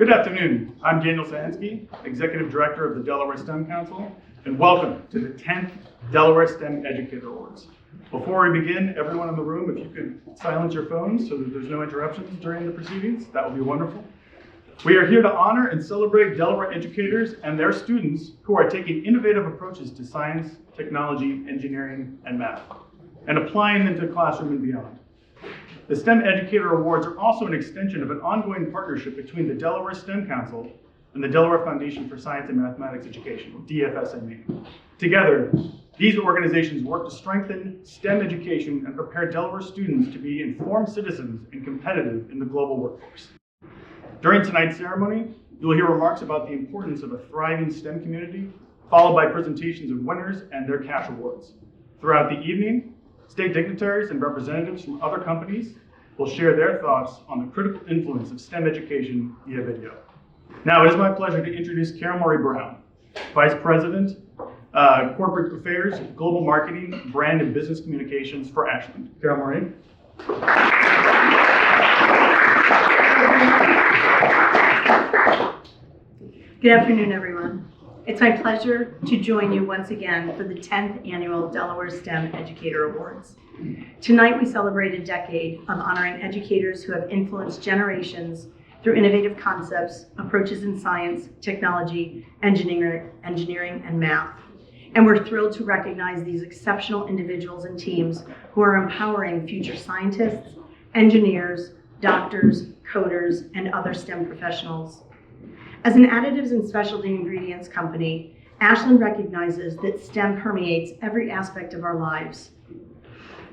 Good afternoon. I'm Daniel Sansky, Executive Director of the Delaware STEM Council, and welcome to the 10th Delaware STEM Educator Awards. Before we begin, everyone in the room, if you could silence your phones so that there's no interruptions during the proceedings, that would be wonderful. We are here to honor and celebrate Delaware educators and their students who are taking innovative approaches to science, technology, engineering, and math, and applying them to the classroom and beyond. The STEM Educator Awards are also an extension of an ongoing partnership between the Delaware STEM Council and the Delaware Foundation for Science and Mathematics Education, DFSME. Together, these organizations work to strengthen STEM education and prepare Delaware students to be informed citizens and competitive in the global workforce. During tonight's ceremony, you'll hear remarks about the importance of a thriving STEM community, followed by presentations of winners and their cash awards. Throughout the evening, state dignitaries and representatives from other companies will share their thoughts on the critical influence of STEM education via video. Now, it is my pleasure to introduce Carol Marie Brown, Vice President, Corporate Affairs, Global Marketing, Brand and Business Communications for Ashland. Carol Marie. Good afternoon, everyone. It's my pleasure to join you once again for the 10th Annual Delaware STEM Educator Awards. Tonight, we celebrate a decade of honoring educators who have influenced generations through innovative concepts, approaches in science, technology, engineering, and math. And we're thrilled to recognize these exceptional individuals and teams who are empowering future scientists, engineers, doctors, coders, and other STEM professionals. As an additives and specialty ingredients company, Ashland recognizes that STEM permeates every aspect of our lives.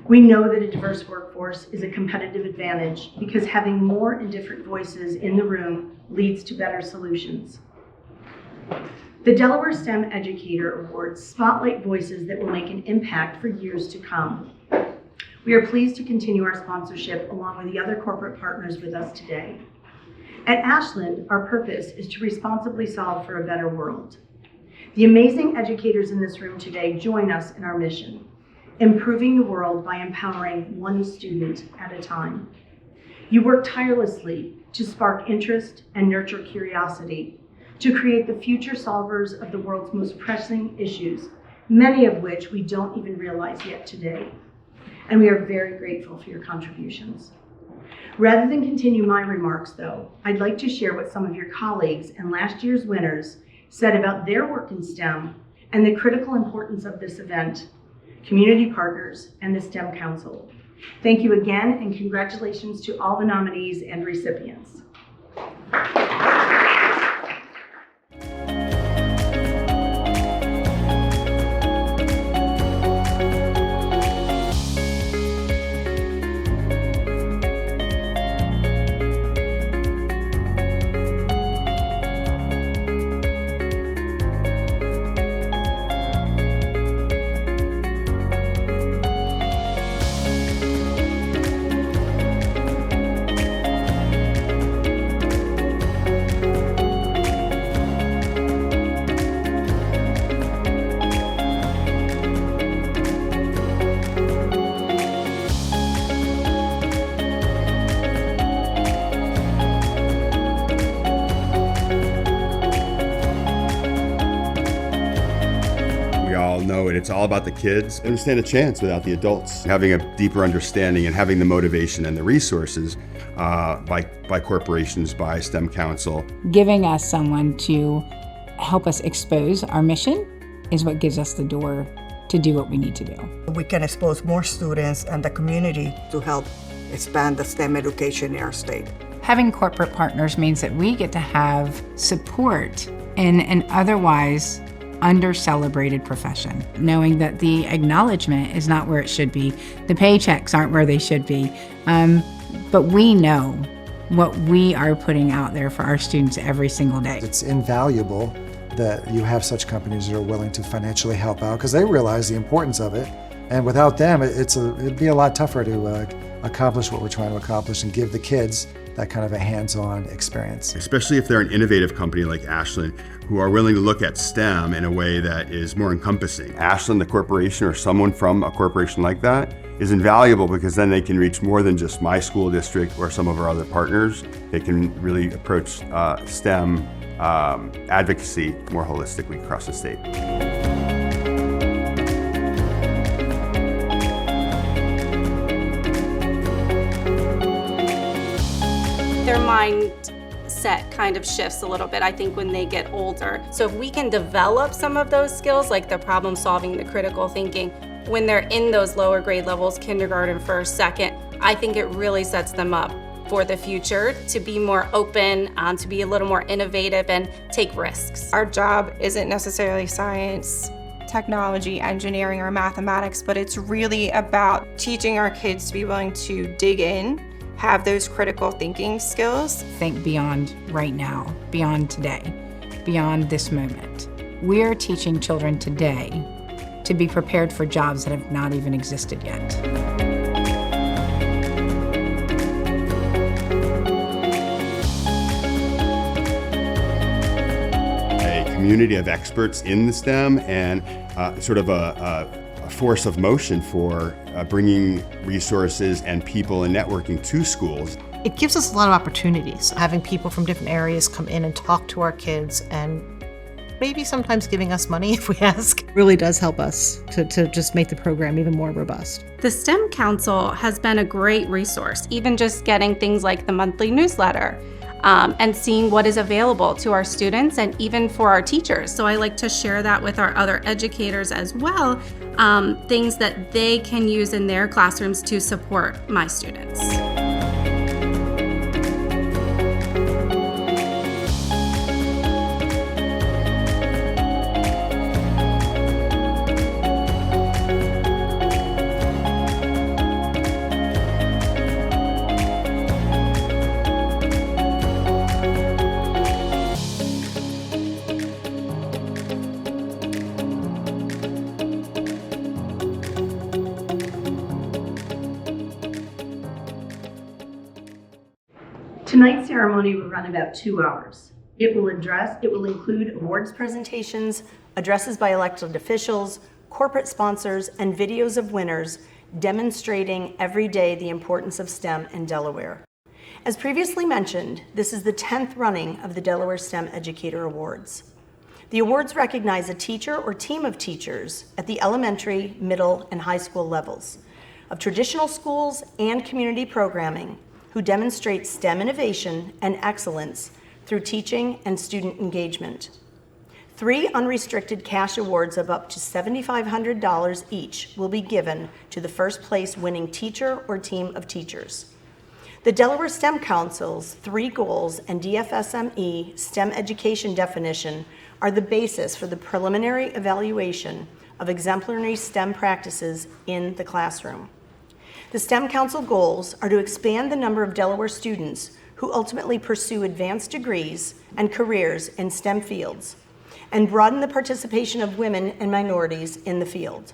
We know that a diverse workforce is a competitive advantage because having more and different voices in the room leads to better solutions. The Delaware STEM Educator Awards spotlight voices that will make an impact for years to come. We are pleased to continue our sponsorship along with the other corporate partners with us today. At Ashland, our purpose is to responsibly solve for a better world. The amazing educators in this room today join us in our mission, improving the world by empowering one student at a time. You work tirelessly to spark interest and nurture curiosity, to create the future solvers of the world's most pressing issues, many of which we don't even realize yet today. And we are very grateful for your contributions. Rather than continue my remarks, though, I'd like to share what some of your colleagues and last year's winners said about their work in STEM and the critical importance of this event, community partners, and the STEM Council. Thank you again, and congratulations to all the nominees and recipients. Know it. It's all about the kids. They don't stand a chance without the adults. Having a deeper understanding and having the motivation and the resources by corporations, by STEM Council. Giving us someone to help us expose our mission is what gives us the door to do what we need to do. We can expose more students and the community to help expand the STEM education in our state. Having corporate partners means that we get to have support in an otherwise under-celebrated profession, knowing that the acknowledgement is not where it should be, the paychecks aren't where they should be, but we know what we are putting out there for our students every single day. It's invaluable that you have such companies that are willing to financially help out because they realize the importance of it, and without them it'd be a lot tougher to accomplish what we're trying to accomplish and give the kids that kind of a hands-on experience. Especially if they're an innovative company like Ashland, who are willing to look at STEM in a way that is more encompassing. Ashland, the corporation, or someone from a corporation like that, is invaluable because then they can reach more than just my school district or some of our other partners. They can really approach STEM advocacy more holistically across the state. Their mindset kind of shifts a little bit, I think, when they get older. So if we can develop some of those skills, like the problem solving, the critical thinking, when they're in those lower grade levels, kindergarten, first, second, I think it really sets them up for the future to be more open, to be a little more innovative and take risks. Our job isn't necessarily science, technology, engineering, or mathematics, but it's really about teaching our kids to be willing to dig in, have those critical thinking skills. Think beyond right now, beyond today, beyond this moment. We are teaching children today to be prepared for jobs that have not even existed yet. A community of experts in the STEM and sort of a force of motion for bringing resources and people and networking to schools. It gives us a lot of opportunities, having people from different areas come in and talk to our kids, and maybe sometimes giving us money if we ask. Really does help us to just make the program even more robust. The STEM Council has been a great resource, even just getting things like the monthly newsletter and seeing what is available to our students and even for our teachers. So I like to share that with our other educators as well, things that they can use in their classrooms to support my students. Tonight's ceremony will run about 2 hours. It will include awards presentations, addresses by elected officials, corporate sponsors, and videos of winners demonstrating every day the importance of STEM in Delaware. As previously mentioned, this is the 10th running of the Delaware STEM Educator Awards. The awards recognize a teacher or team of teachers at the elementary, middle, and high school levels of traditional schools and community programming who demonstrate STEM innovation and excellence through teaching and student engagement. 3 unrestricted cash awards of up to $7,500 each will be given to the first place winning teacher or team of teachers. The Delaware STEM Council's 3 goals and DFSME STEM education definition are the basis for the preliminary evaluation of exemplary STEM practices in the classroom. The STEM Council goals are to expand the number of Delaware students who ultimately pursue advanced degrees and careers in STEM fields, and broaden the participation of women and minorities in the field.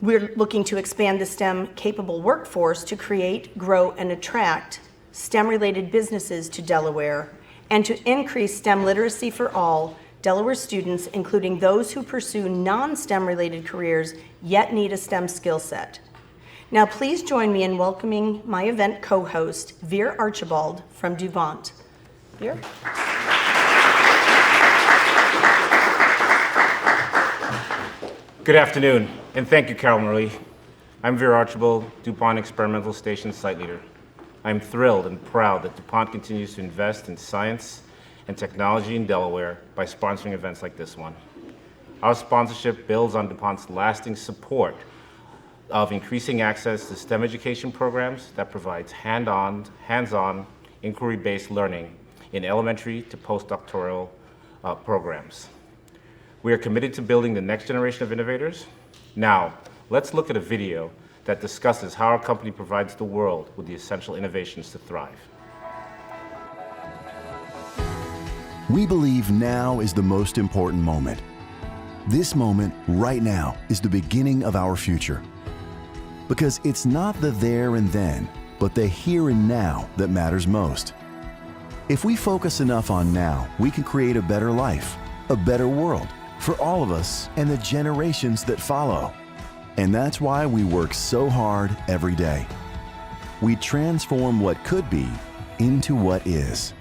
We're looking to expand the STEM-capable workforce to create, grow, and attract STEM-related businesses to Delaware, and to increase STEM literacy for all Delaware students, including those who pursue non-STEM related careers yet need a STEM skill set. Now please join me in welcoming my event co-host, Veer Archibald from DuVant. Veer? Good afternoon, and thank you, Carol Marie. I'm Veer Archibald, DuPont Experimental Station Site Leader. I'm thrilled and proud that DuPont continues to invest in science and technology in Delaware by sponsoring events like this one. Our sponsorship builds on DuPont's lasting support of increasing access to STEM education programs that provides hands-on, inquiry-based learning in elementary to postdoctoral programs. We are committed to building the next generation of innovators. Now, let's look at a video that discusses how our company provides the world with the essential innovations to thrive. We believe now is the most important moment. This moment, right now, is the beginning of our future. Because it's not the there and then, but the here and now that matters most. If we focus enough on now, we can create a better life, a better world, for all of us and the generations that follow. And that's why we work so hard every day. We transform what could be into what is.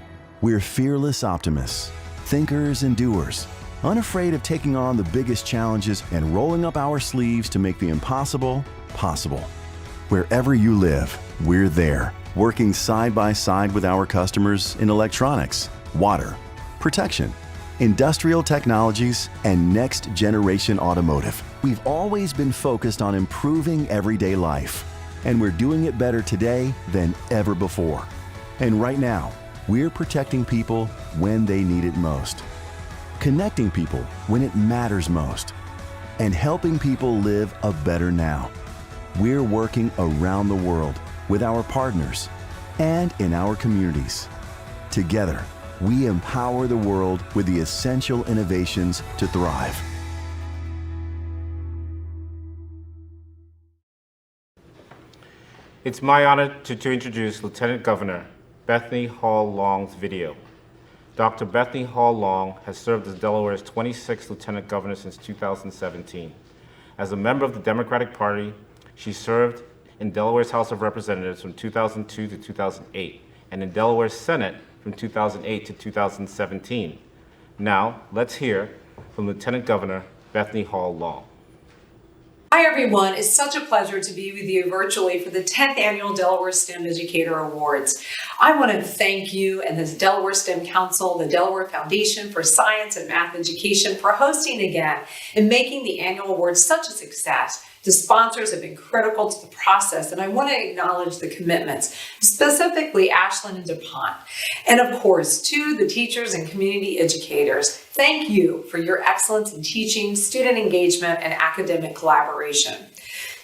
We're fearless optimists, thinkers and doers, unafraid of taking on the biggest challenges and rolling up our sleeves to make the impossible possible. Wherever you live, we're there, working side by side with our customers in electronics, water, protection, industrial technologies, and next-generation automotive. We've always been focused on improving everyday life, and we're doing it better today than ever before. And right now, we're protecting people when they need it most, connecting people when it matters most, and helping people live a better now. We're working around the world with our partners and in our communities. Together, we empower the world with the essential innovations to thrive. It's my honor to introduce Lieutenant Governor Bethany Hall Long's video. Dr. Bethany Hall Long has served as Delaware's 26th Lieutenant Governor since 2017. As a member of the Democratic Party, she served in Delaware's House of Representatives from 2002 to 2008, and in Delaware's Senate from 2008 to 2017. Now, let's hear from Lieutenant Governor Bethany Hall Long. Hi everyone, it's such a pleasure to be with you virtually for the 10th Annual Delaware STEM Educator Awards. I want to thank you and the Delaware STEM Council, the Delaware Foundation for Science and Math Education for hosting again and making the annual awards such a success. The sponsors have been critical to the process, and I want to acknowledge the commitments, specifically Ashland and DuPont. And of course, to the teachers and community educators, thank you for your excellence in teaching, student engagement, and academic collaboration.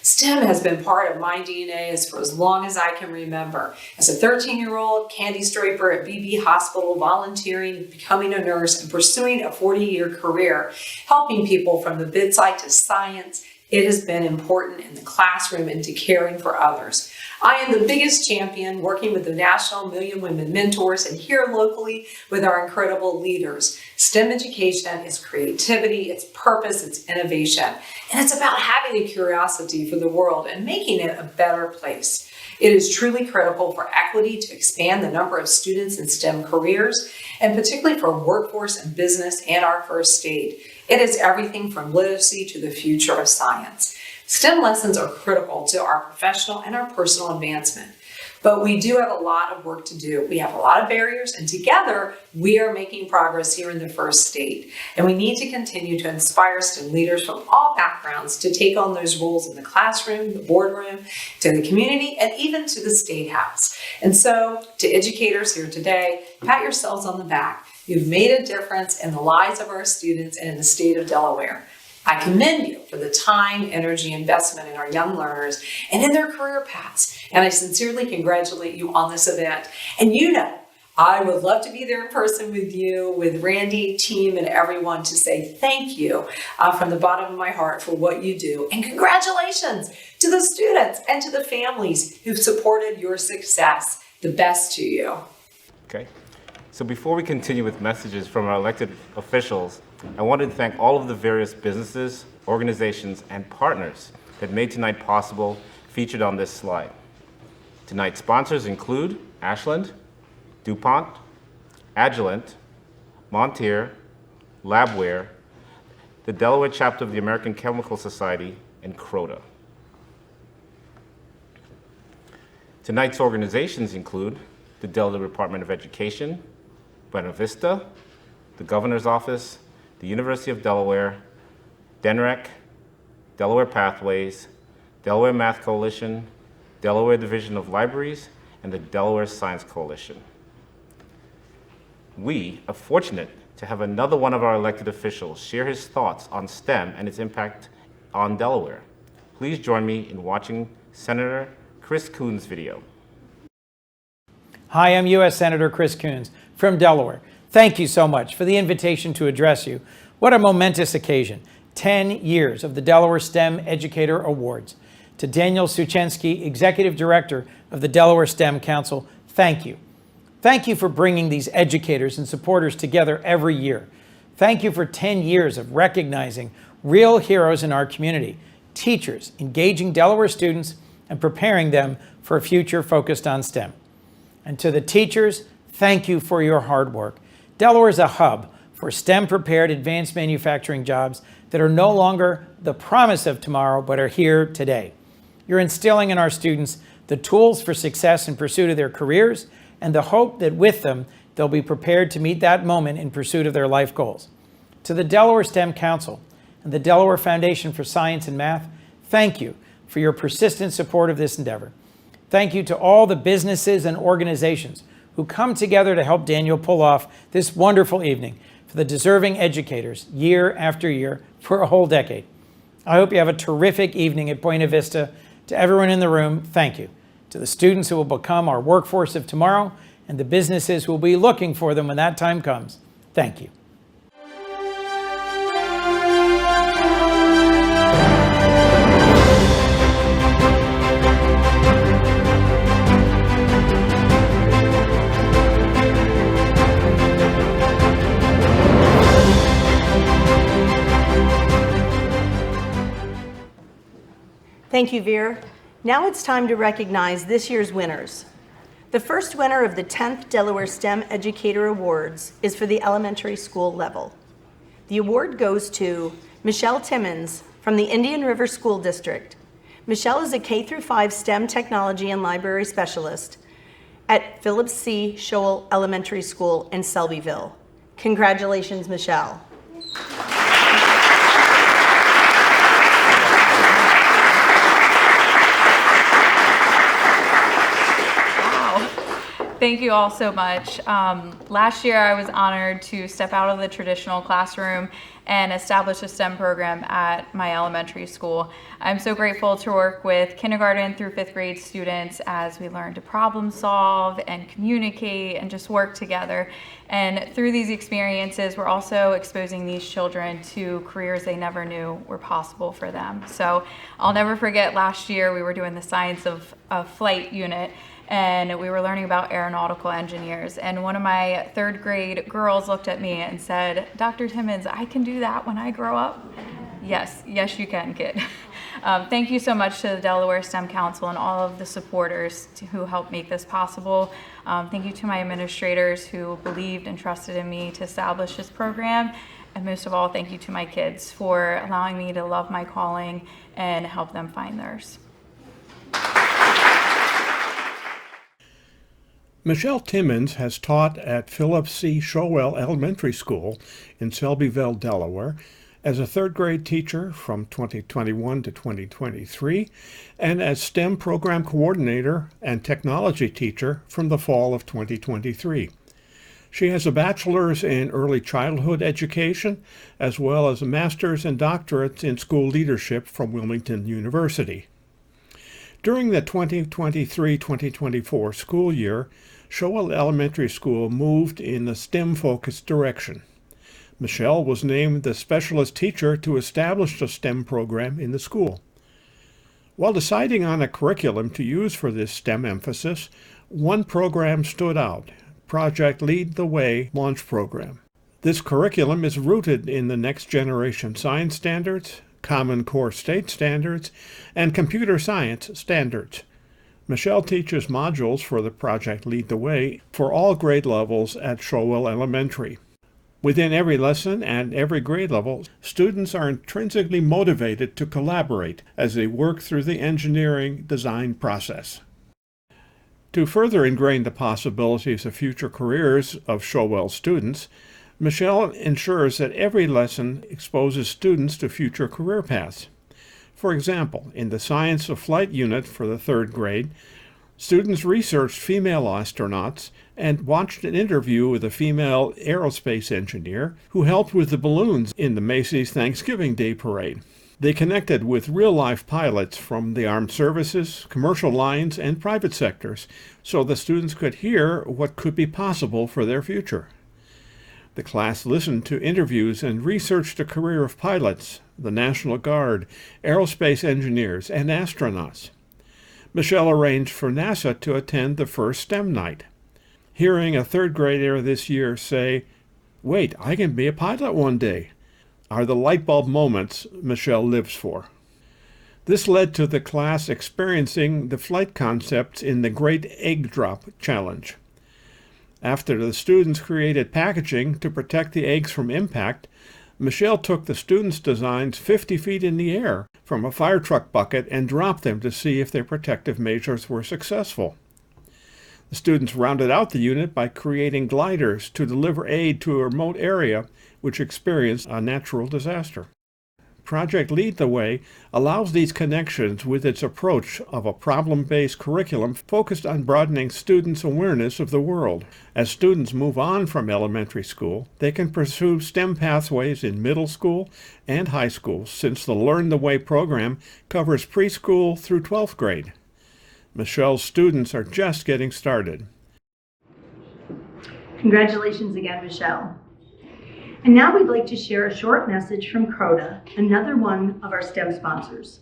STEM has been part of my DNA for as long as I can remember. As a 13-year-old candy striper at BB Hospital, volunteering, becoming a nurse, and pursuing a 40-year career, helping people from the bedside to science, it has been important in the classroom and to caring for others. I am the biggest champion working with the National Million Women Mentors and here locally with our incredible leaders. STEM education is creativity, it's purpose, it's innovation, and it's about having a curiosity for the world and making it a better place. It is truly critical for equity to expand the number of students in STEM careers, and particularly for workforce and business and our first state. It is everything from literacy to the future of science. STEM lessons are critical to our professional and our personal advancement. But we do have a lot of work to do. We have a lot of barriers, and together we are making progress here in the first state. And we need to continue to inspire STEM leaders from all backgrounds to take on those roles in the classroom, the boardroom, to the community, and even to the State House. And so, to educators here today, pat yourselves on the back. You've made a difference in the lives of our students and in the state of Delaware. I commend you for the time, energy, investment in our young learners and in their career paths. And I sincerely congratulate you on this event. And you know, I would love to be there in person with you, with Randy, team, and everyone to say thank you from the bottom of my heart for what you do. And congratulations to the students and to the families who've supported your success. The best to you. Okay. So before we continue with messages from our elected officials, I wanted to thank all of the various businesses, organizations, and partners that made tonight possible, featured on this slide. Tonight's sponsors include Ashland, DuPont, Agilent, Montier, Labware, the Delaware chapter of the American Chemical Society, and Croda. Tonight's organizations include the Delaware Department of Education, Buena Vista, the Governor's Office, the University of Delaware, DENREC, Delaware Pathways, Delaware Math Coalition, Delaware Division of Libraries, and the Delaware Science Coalition. We are fortunate to have another one of our elected officials share his thoughts on STEM and its impact on Delaware. Please join me in watching Senator Chris Coons' video. Hi, I'm U.S. Senator Chris Coons from Delaware. Thank you so much for the invitation to address you. What a momentous occasion. 10 years of the Delaware STEM Educator Awards. To Daniel Suchensky, Executive Director of the Delaware STEM Council, thank you. Thank you for bringing these educators and supporters together every year. Thank you for 10 years of recognizing real heroes in our community, teachers engaging Delaware students and preparing them for a future focused on STEM. And to the teachers, thank you for your hard work. Delaware is a hub for STEM-prepared advanced manufacturing jobs that are no longer the promise of tomorrow, but are here today. You're instilling in our students the tools for success in pursuit of their careers and the hope that with them, they'll be prepared to meet that moment in pursuit of their life goals. To the Delaware STEM Council and the Delaware Foundation for Science and Math, thank you for your persistent support of this endeavor. Thank you to all the businesses and organizations who come together to help Daniel pull off this wonderful evening for the deserving educators year after year for a whole decade. I hope you have a terrific evening at Buena Vista. To everyone in the room, thank you. To the students who will become our workforce of tomorrow and the businesses who will be looking for them when that time comes, thank you. Thank you, Veer. Now it's time to recognize this year's winners. The first winner of the 10th Delaware STEM Educator Awards is for the elementary school level. The award goes to Michelle Timmons from the Indian River School District. Michelle is a K-5 STEM technology and library specialist at Phillips C. Shoal Elementary School in Selbyville. Congratulations, Michelle. Thank you all so much. Last year I was honored to step out of the traditional classroom and establish a STEM program at my elementary school. I'm so grateful to work with kindergarten through 5th grade students as we learn to problem solve and communicate and just work together. And through these experiences, we're also exposing these children to careers they never knew were possible for them. So I'll never forget last year we were doing the science of flight unit, and we were learning about aeronautical engineers. And one of my 3rd grade girls looked at me and said, "Dr. Timmons, I can do that when I grow up?" Yes, you can, kid. Thank you so much to the Delaware STEM Council and all of the supporters who helped make this possible. Thank you to my administrators who believed and trusted in me to establish this program. And most of all, thank you to my kids for allowing me to love my calling and help them find theirs. Michelle Timmons has taught at Phillips C. Shoal Elementary School in Selbyville, Delaware, as a 3rd grade teacher from 2021 to 2023, and as STEM program coordinator and technology teacher from the fall of 2023. She has a bachelor's in early childhood education, as well as a master's and doctorates in school leadership from Wilmington University. During the 2023-2024 school year, Shoal Elementary School moved in a STEM-focused direction. Michelle was named the specialist teacher to establish the STEM program in the school. While deciding on a curriculum to use for this STEM emphasis, one program stood out, Project Lead the Way Launch Program. This curriculum is rooted in the next generation science standards, Common Core State standards, and computer science standards. Michelle teaches modules for the Project Lead the Way for all grade levels at Shoal Elementary. Within every lesson and every grade level, students are intrinsically motivated to collaborate as they work through the engineering design process. To further ingrain the possibilities of future careers of Shoal students, Michelle ensures that every lesson exposes students to future career paths. For example, in the Science of Flight unit for the 3rd grade, students researched female astronauts and watched an interview with a female aerospace engineer who helped with the balloons in the Macy's Thanksgiving Day Parade. They connected with real-life pilots from the armed services, commercial lines, and private sectors, so the students could hear what could be possible for their future. The class listened to interviews and researched the career of pilots, the National Guard, aerospace engineers, and astronauts. Michelle arranged for NASA to attend the first STEM night. Hearing a 3rd grader this year say, "Wait, I can be a pilot one day," are the light bulb moments Michelle lives for. This led to the class experiencing the flight concepts in the Great Egg Drop Challenge. After the students created packaging to protect the eggs from impact, Michelle took the students' designs 50 feet in the air from a fire truck bucket and dropped them to see if their protective measures were successful. The students rounded out the unit by creating gliders to deliver aid to a remote area which experienced a natural disaster. Project Lead the Way allows these connections with its approach of a problem-based curriculum focused on broadening students' awareness of the world. As students move on from elementary school, they can pursue STEM pathways in middle school and high school, since the Learn the Way program covers preschool through 12th grade. Michelle's students are just getting started. Congratulations again, Michelle. And now we'd like to share a short message from CROTA, another one of our STEM sponsors.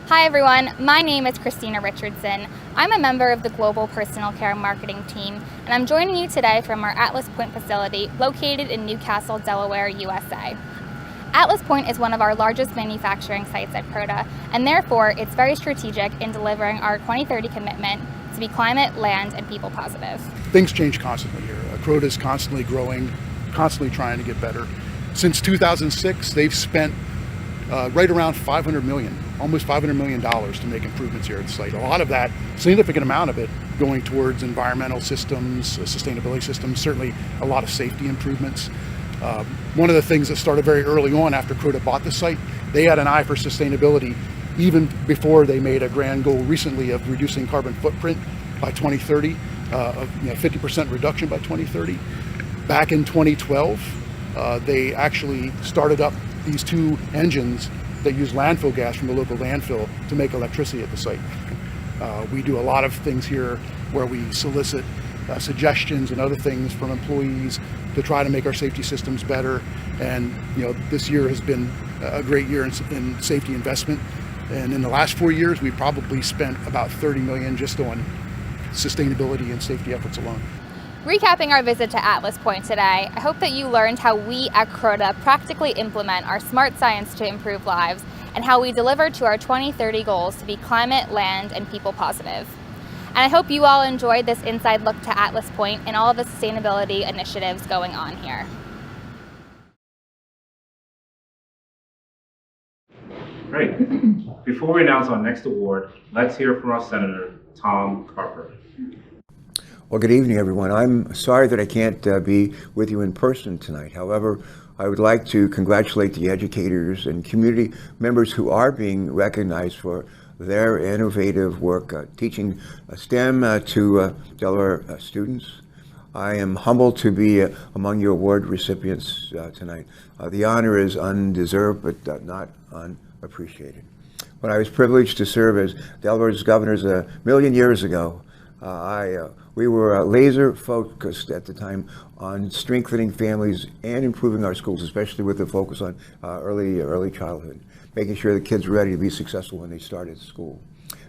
Hi everyone, my name is Christina Richardson. I'm a member of the Global Personal Care Marketing team, and I'm joining you today from our Atlas Point facility located in Newcastle, Delaware, USA. Atlas Point is one of our largest manufacturing sites at CROTA, and therefore it's very strategic in delivering our 2030 commitment to be climate, land, and people positive. Things change constantly here. CROTA is constantly growing, constantly trying to get better. Since 2006, they've spent right around $500 million, almost $500 million to make improvements here at the site. A lot of that, significant amount of it, going towards environmental systems, sustainability systems, certainly a lot of safety improvements. One of the things that started very early on after CROTA bought the site, they had an eye for sustainability even before they made a grand goal recently of reducing carbon footprint by 2030, of 50% reduction by 2030. Back in 2012, they actually started up these two engines that use landfill gas from the local landfill to make electricity at the site. We do a lot of things here where we solicit suggestions and other things from employees to try to make our safety systems better. And this year has been a great year in safety investment. And in the last 4 years, we've probably spent about $30 million just on sustainability and safety efforts alone. Recapping our visit to Atlas Point today, I hope that you learned how we at CROTA practically implement our smart science to improve lives and how we deliver to our 2030 goals to be climate, land, and people positive. And I hope you all enjoyed this inside look to Atlas Point and all of the sustainability initiatives going on here. Great. Before we announce our next award, let's hear from our Senator, Tom Carper. Well, good evening, everyone. I'm sorry that I can't be with you in person tonight. However, I would like to congratulate the educators and community members who are being recognized for their innovative work teaching STEM to Delaware students. I am humbled to be among your award recipients tonight. The honor is undeserved, but not unappreciated. When I was privileged to serve as Delaware's governor a million years ago, we were laser focused at the time on strengthening families and improving our schools, especially with a focus on early childhood, making sure the kids were ready to be successful when they started school.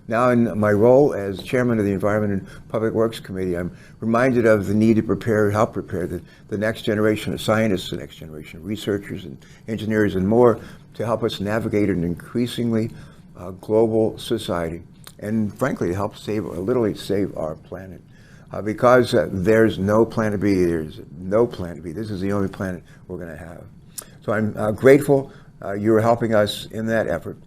Now, in my role as chairman of the Environment and Public Works Committee, I'm reminded of the need to help prepare the next generation of scientists, the next generation of researchers and engineers and more to help us navigate an increasingly global society, and frankly, to help literally save our planet. Because there's no planet B, there's no planet B. This is the only planet we're going to have. So I'm grateful you're helping us in that effort,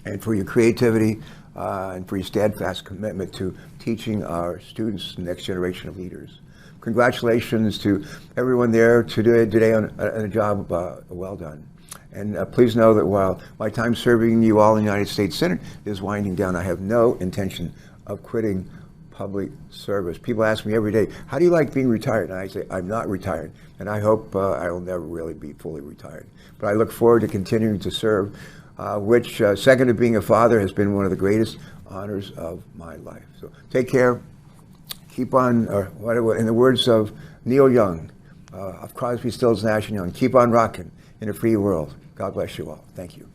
and for your creativity and for your steadfast commitment to teaching our students the next generation of leaders. Congratulations to everyone there today on a job well done. And please know that while my time serving you all in the United States Senate is winding down, I have no intention of quitting public service. People ask me every day, how do you like being retired? And I say, I'm not retired. And I hope I will never really be fully retired. But I look forward to continuing to serve, which, second to being a father, has been one of the greatest honors of my life. So take care. Keep on, in the words of Neil Young, of Crosby, Stills, Nash & Young, keep on rocking in a free world. God bless you all. Thank you.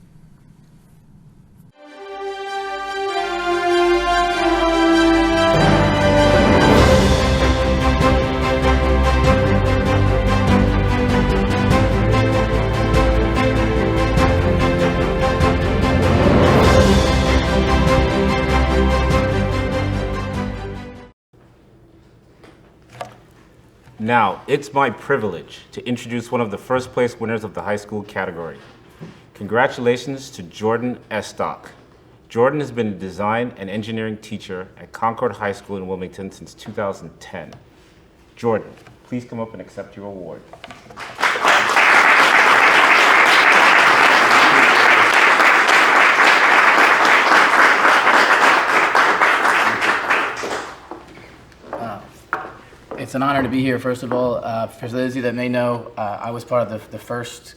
Now, it's my privilege to introduce one of the first place winners of the high school category. Congratulations to Jordan Estock. Jordan has been a design and engineering teacher at Concord High School in Wilmington since 2010. Jordan, please come up and accept your award. It's an honor to be here, first of all. For those of you that may know, I was part of the first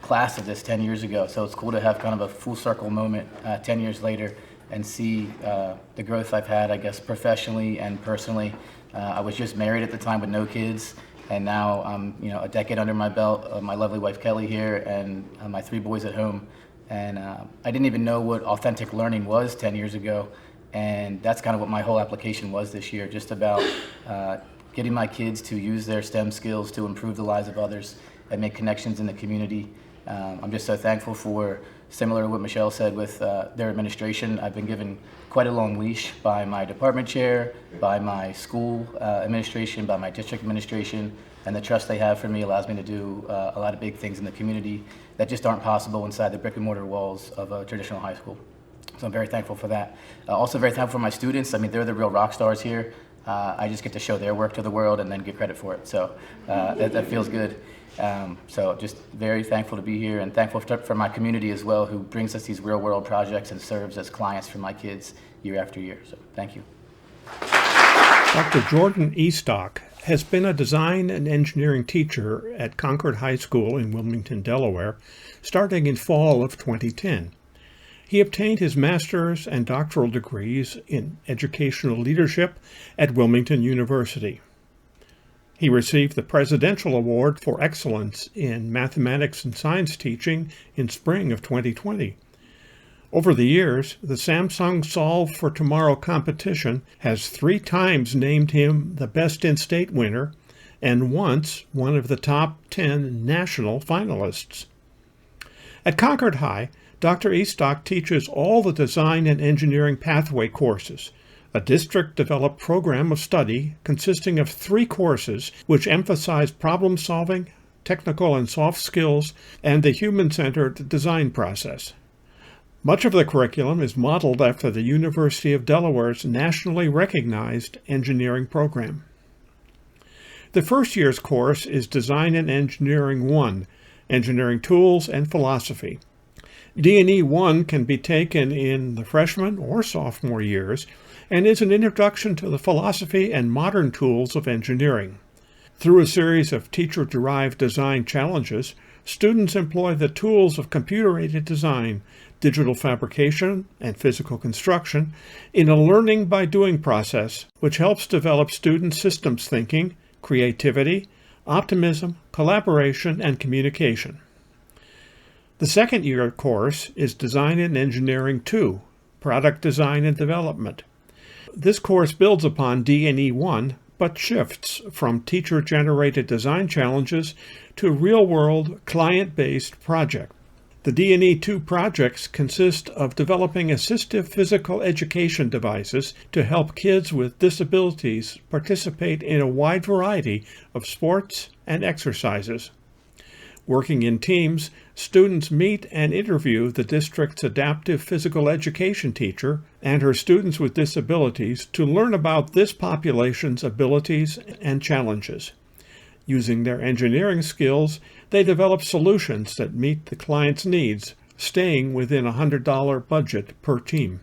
class of this 10 years ago, so it's cool to have kind of a full circle moment 10 years later and see the growth I've had, I guess, professionally and personally. I was just married at the time with no kids, and now I'm a decade under my belt, my lovely wife Kelly here, and my 3 boys at home. And I didn't even know what authentic learning was 10 years ago, and that's kind of what my whole application was this year, just about getting my kids to use their STEM skills to improve the lives of others and make connections in the community. I'm just so thankful for, similar to what Michelle said with their administration, I've been given quite a long leash by my department chair, by my school administration, by my district administration, and the trust they have for me allows me to do a lot of big things in the community that just aren't possible inside the brick and mortar walls of a traditional high school. So I'm very thankful for that. Also very thankful for my students. I mean, they're the real rock stars here. I just get to show their work to the world and then get credit for it. So that feels good. So just very thankful to be here and thankful for my community as well, who brings us these real world projects and serves as clients for my kids year after year. So thank you. Dr. Jordan Estock has been a design and engineering teacher at Concord High School in Wilmington, Delaware, starting in fall of 2010. He obtained his master's and doctoral degrees in educational leadership at Wilmington University. He received the Presidential Award for Excellence in Mathematics and Science Teaching in spring of 2020. Over the years, the Samsung Solve for Tomorrow competition has 3 times named him the Best in State winner and once one of the top 10 national finalists. At Concord High, Dr. Estock teaches all the design and engineering pathway courses, a district-developed program of study consisting of 3 courses which emphasize problem-solving, technical and soft skills, and the human-centered design process. Much of the curriculum is modeled after the University of Delaware's nationally recognized engineering program. The first year's course is Design and Engineering 1, Engineering Tools and Philosophy. D&E 1 can be taken in the freshman or sophomore years and is an introduction to the philosophy and modern tools of engineering. Through a series of teacher-derived design challenges, students employ the tools of computer-aided design, digital fabrication, and physical construction in a learning-by-doing process which helps develop student systems thinking, creativity, optimism, collaboration, and communication. The second year course is Design and Engineering 2, Product Design and Development. This course builds upon D&E 1, but shifts from teacher-generated design challenges to real-world, client-based projects. The D&E 2 projects consist of developing assistive physical education devices to help kids with disabilities participate in a wide variety of sports and exercises. Working in teams, students meet and interview the district's adaptive physical education teacher and her students with disabilities to learn about this population's abilities and challenges. Using their engineering skills, they develop solutions that meet the client's needs, staying within a $100 budget per team.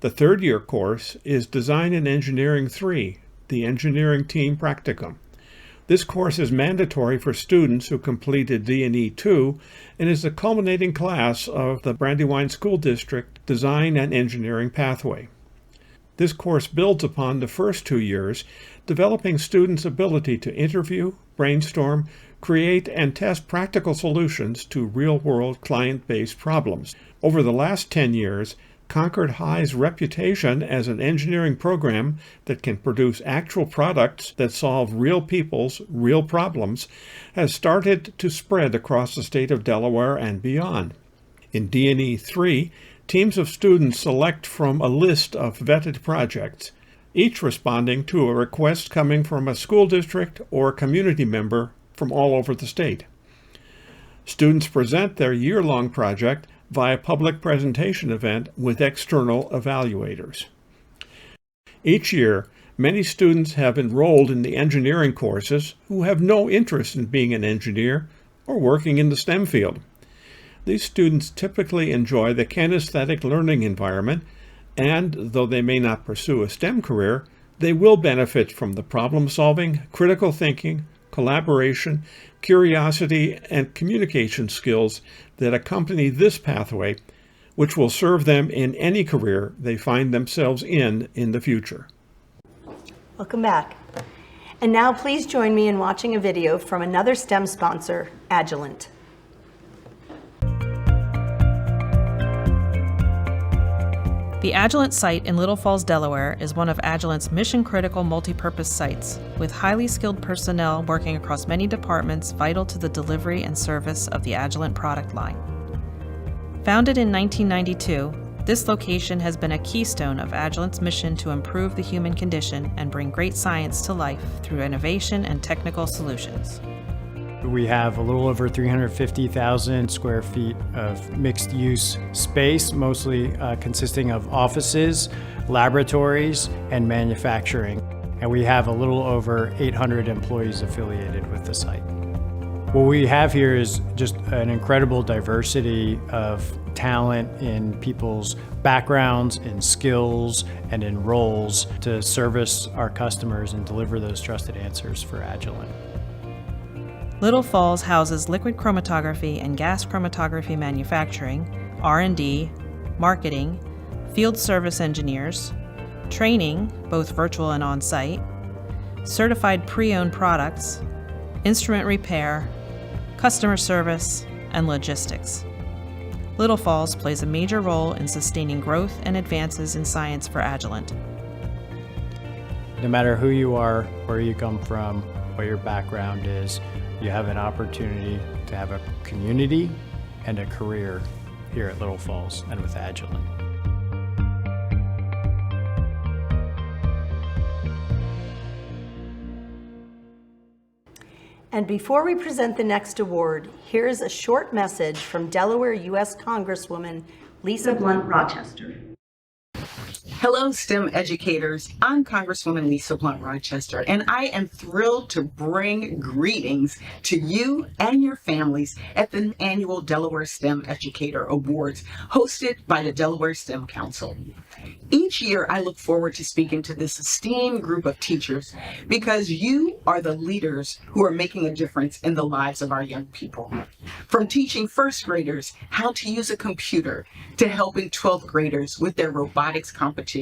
The third year course is Design and Engineering 3, the Engineering Team Practicum. This course is mandatory for students who completed D&E 2 and is the culminating class of the Brandywine School District Design and Engineering Pathway. This course builds upon the first 2 years, developing students' ability to interview, brainstorm, create, and test practical solutions to real-world client-based problems. Over the last 10 years, Concord High's reputation as an engineering program that can produce actual products that solve real people's real problems has started to spread across the state of Delaware and beyond. In D&E 3, teams of students select from a list of vetted projects. each responding to a request coming from a school district or community member from all over the state. Students present their year-long project via public presentation event with external evaluators. Each year, many students have enrolled in the engineering courses who have no interest in being an engineer or working in the STEM field. These students typically enjoy the kinesthetic learning environment, and though they may not pursue a STEM career, they will benefit from the problem-solving, critical thinking, collaboration, curiosity, and communication skills that accompany this pathway, which will serve them in any career they find themselves in the future. Welcome back. And now please join me in watching a video from another STEM sponsor, Agilent. The Agilent site in Little Falls, Delaware is one of Agilent's mission-critical multi-purpose sites, with highly skilled personnel working across many departments vital to the delivery and service of the Agilent product line. Founded in 1992, this location has been a keystone of Agilent's mission to improve the human condition and bring great science to life through innovation and technical solutions. We have a little over 350,000 square feet of mixed-use space, mostly consisting of offices, laboratories, and manufacturing. And we have a little over 800 employees affiliated with the site. What we have here is just an incredible diversity of talent in people's backgrounds, in skills, and in roles to service our customers and deliver those trusted answers for Agilent. Little Falls houses liquid chromatography and gas chromatography manufacturing, R&D, marketing, field service engineers, training, both virtual and on-site, certified pre-owned products, instrument repair, customer service, and logistics. Little Falls plays a major role in sustaining growth and advances in science for Agilent. No matter who you are, where you come from, what your background is, you have an opportunity to have a community and a career here at Little Falls and with Agilent. And before we present the next award, here's a short message from Delaware U.S. Congresswoman Lisa Blunt Rochester. Hello, STEM educators. I'm Congresswoman Lisa Blunt Rochester, and I am thrilled to bring greetings to you and your families at the annual Delaware STEM Educator Awards, hosted by the Delaware STEM Council. Each year, I look forward to speaking to this esteemed group of teachers because you are the leaders who are making a difference in the lives of our young people. From teaching first graders how to use a computer to helping 12th graders with their robotics competition,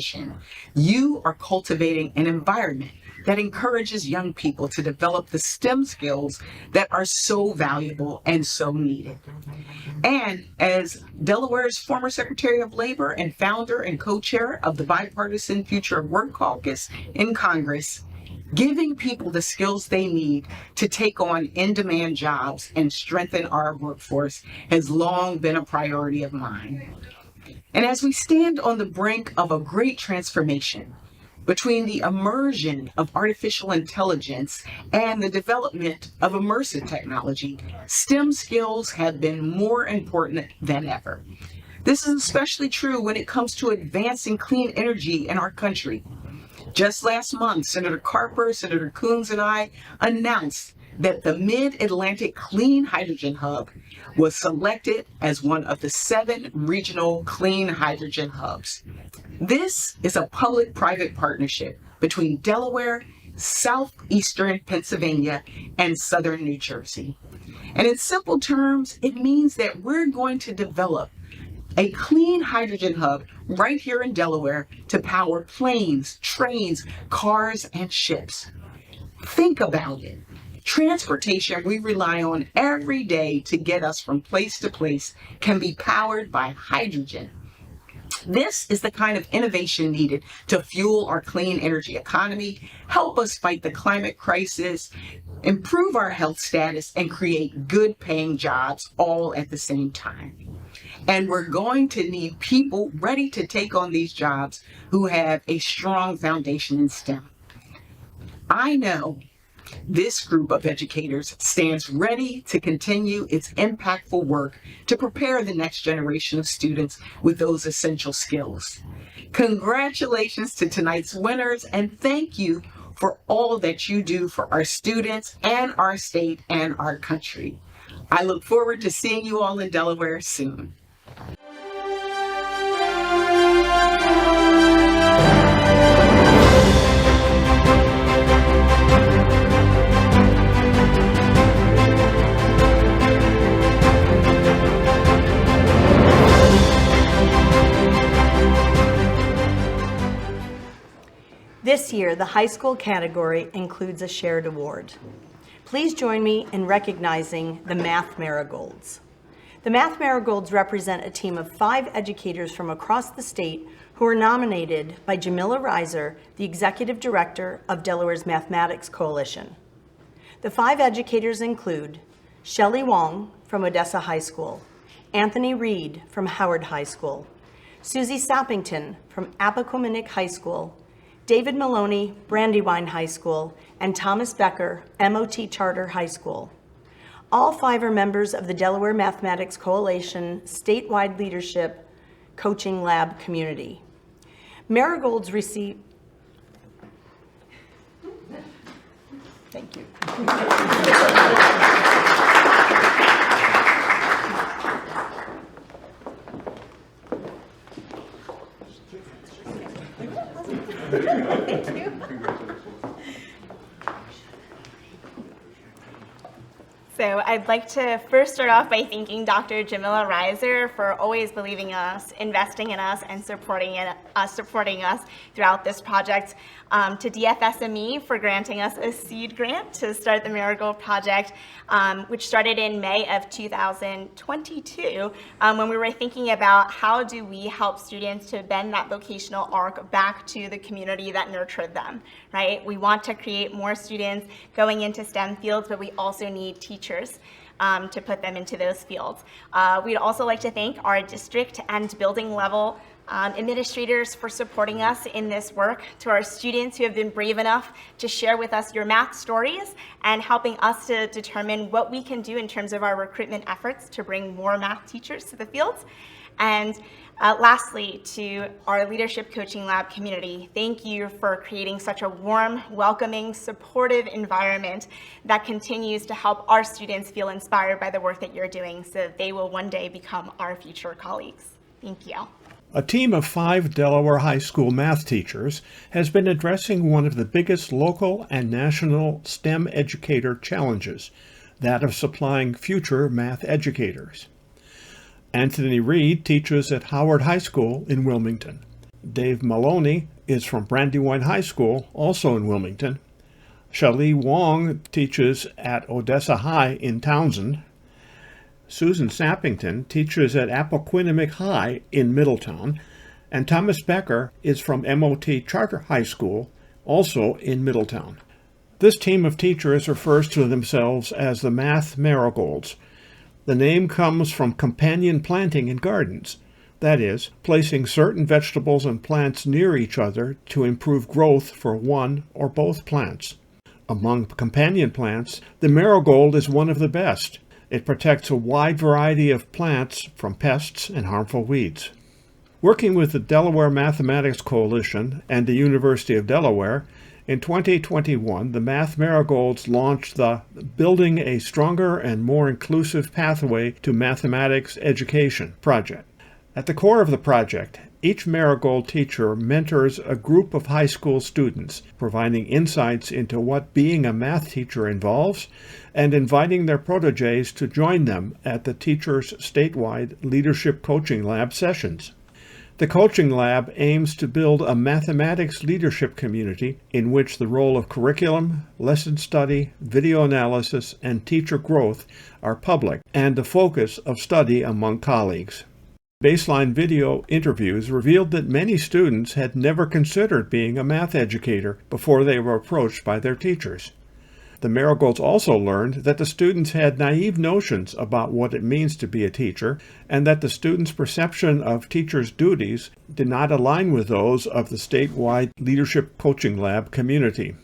you are cultivating an environment that encourages young people to develop the STEM skills that are so valuable and so needed. And as Delaware's former Secretary of Labor and founder and co-chair of the Bipartisan Future of Work Caucus in Congress, giving people the skills they need to take on in-demand jobs and strengthen our workforce has long been a priority of mine. And as we stand on the brink of a great transformation, between the immersion of artificial intelligence and the development of immersive technology, STEM skills have been more important than ever. This is especially true when it comes to advancing clean energy in our country. Just last month, Senator Carper, Senator Coons, and I announced that the Mid-Atlantic Clean Hydrogen Hub was selected as one of the 7 regional clean hydrogen hubs. This is a public-private partnership between Delaware, southeastern Pennsylvania, and southern New Jersey. And in simple terms, it means that we're going to develop a clean hydrogen hub right here in Delaware to power planes, trains, cars, and ships. Think about it. Transportation we rely on every day to get us from place to place can be powered by hydrogen. This is the kind of innovation needed to fuel our clean energy economy, help us fight the climate crisis, improve our health status, and create good paying jobs all at the same time. And we're going to need people ready to take on these jobs who have a strong foundation in STEM. I know this group of educators stands ready to continue its impactful work to prepare the next generation of students with those essential skills. Congratulations to tonight's winners, and thank you for all that you do for our students and our state and our country. I look forward to seeing you all in Delaware soon. This year, the high school category includes a shared award. Please join me in recognizing the Math Marigolds. The Math Marigolds represent a team of 5 educators from across the state who are nominated by Jamila Reiser, the Executive Director of Delaware's Mathematics Coalition. The 5 educators include Shelley Wong from Odessa High School, Anthony Reed from Howard High School, Susie Sappington from Appoquinimink High School, David Maloney, Brandywine High School, and Thomas Becker, MOT Charter High School. All 5 are members of the Delaware Mathematics Coalition statewide leadership coaching lab community. Marigolds receive... Thank you. So I'd like to first start off by thanking Dr. Jamila Reiser for always believing in us, investing in us, and supporting us throughout this project. To DFSME for granting us a seed grant to start the Marigold Project, which started in May of 2022, when we were thinking about how do we help students to bend that vocational arc back to the community that nurtured them, right? We want to create more students going into STEM fields, but we also need teachers to put them into those fields. We'd also like to thank our district and building level administrators for supporting us in this work, to our students who have been brave enough to share with us your math stories and helping us to determine what we can do in terms of our recruitment efforts to bring more math teachers to the fields. And lastly, to our Leadership Coaching Lab community, thank you for creating such a warm, welcoming, supportive environment that continues to help our students feel inspired by the work that you're doing so that they will one day become our future colleagues. Thank you. A team of 5 Delaware high school math teachers has been addressing one of the biggest local and national STEM educator challenges, that of supplying future math educators. Anthony Reed teaches at Howard High School in Wilmington. Dave Maloney is from Brandywine High School, also in Wilmington. Shelley Wong teaches at Odessa High in Townsend. Susan Sappington teaches at Appoquinimink High in Middletown, and Thomas Becker is from MOT Charter High School, also in Middletown. This team of teachers refers to themselves as the Math Marigolds. The name comes from companion planting in gardens, that is, placing certain vegetables and plants near each other to improve growth for one or both plants. Among companion plants, the marigold is one of the best. It protects a wide variety of plants from pests and harmful weeds. Working with the Delaware Mathematics Coalition and the University of Delaware, in 2021, the Math Marigolds launched the Building a Stronger and More Inclusive Pathway to Mathematics Education project. At the core of the project, each Marigold teacher mentors a group of high school students, providing insights into what being a math teacher involves and inviting their protégés to join them at the teachers' statewide Leadership Coaching Lab sessions. The Coaching Lab aims to build a mathematics leadership community in which the role of curriculum, lesson study, video analysis, and teacher growth are public and the focus of study among colleagues. Baseline video interviews revealed that many students had never considered being a math educator before they were approached by their teachers. The Marigolds also learned that the students had naive notions about what it means to be a teacher, and that the students' perception of teachers' duties did not align with those of the statewide Leadership Coaching Lab community.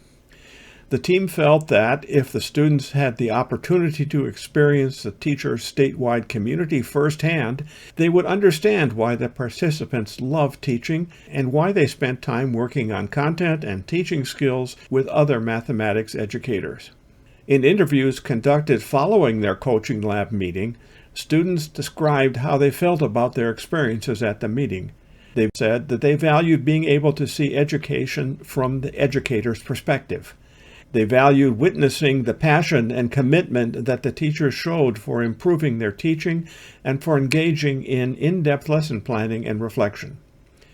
The team felt that if the students had the opportunity to experience the teacher's statewide community firsthand, they would understand why the participants loved teaching and why they spent time working on content and teaching skills with other mathematics educators. In interviews conducted following their coaching lab meeting, students described how they felt about their experiences at the meeting. They said that they valued being able to see education from the educator's perspective. They valued witnessing the passion and commitment that the teachers showed for improving their teaching and for engaging in in-depth lesson planning and reflection.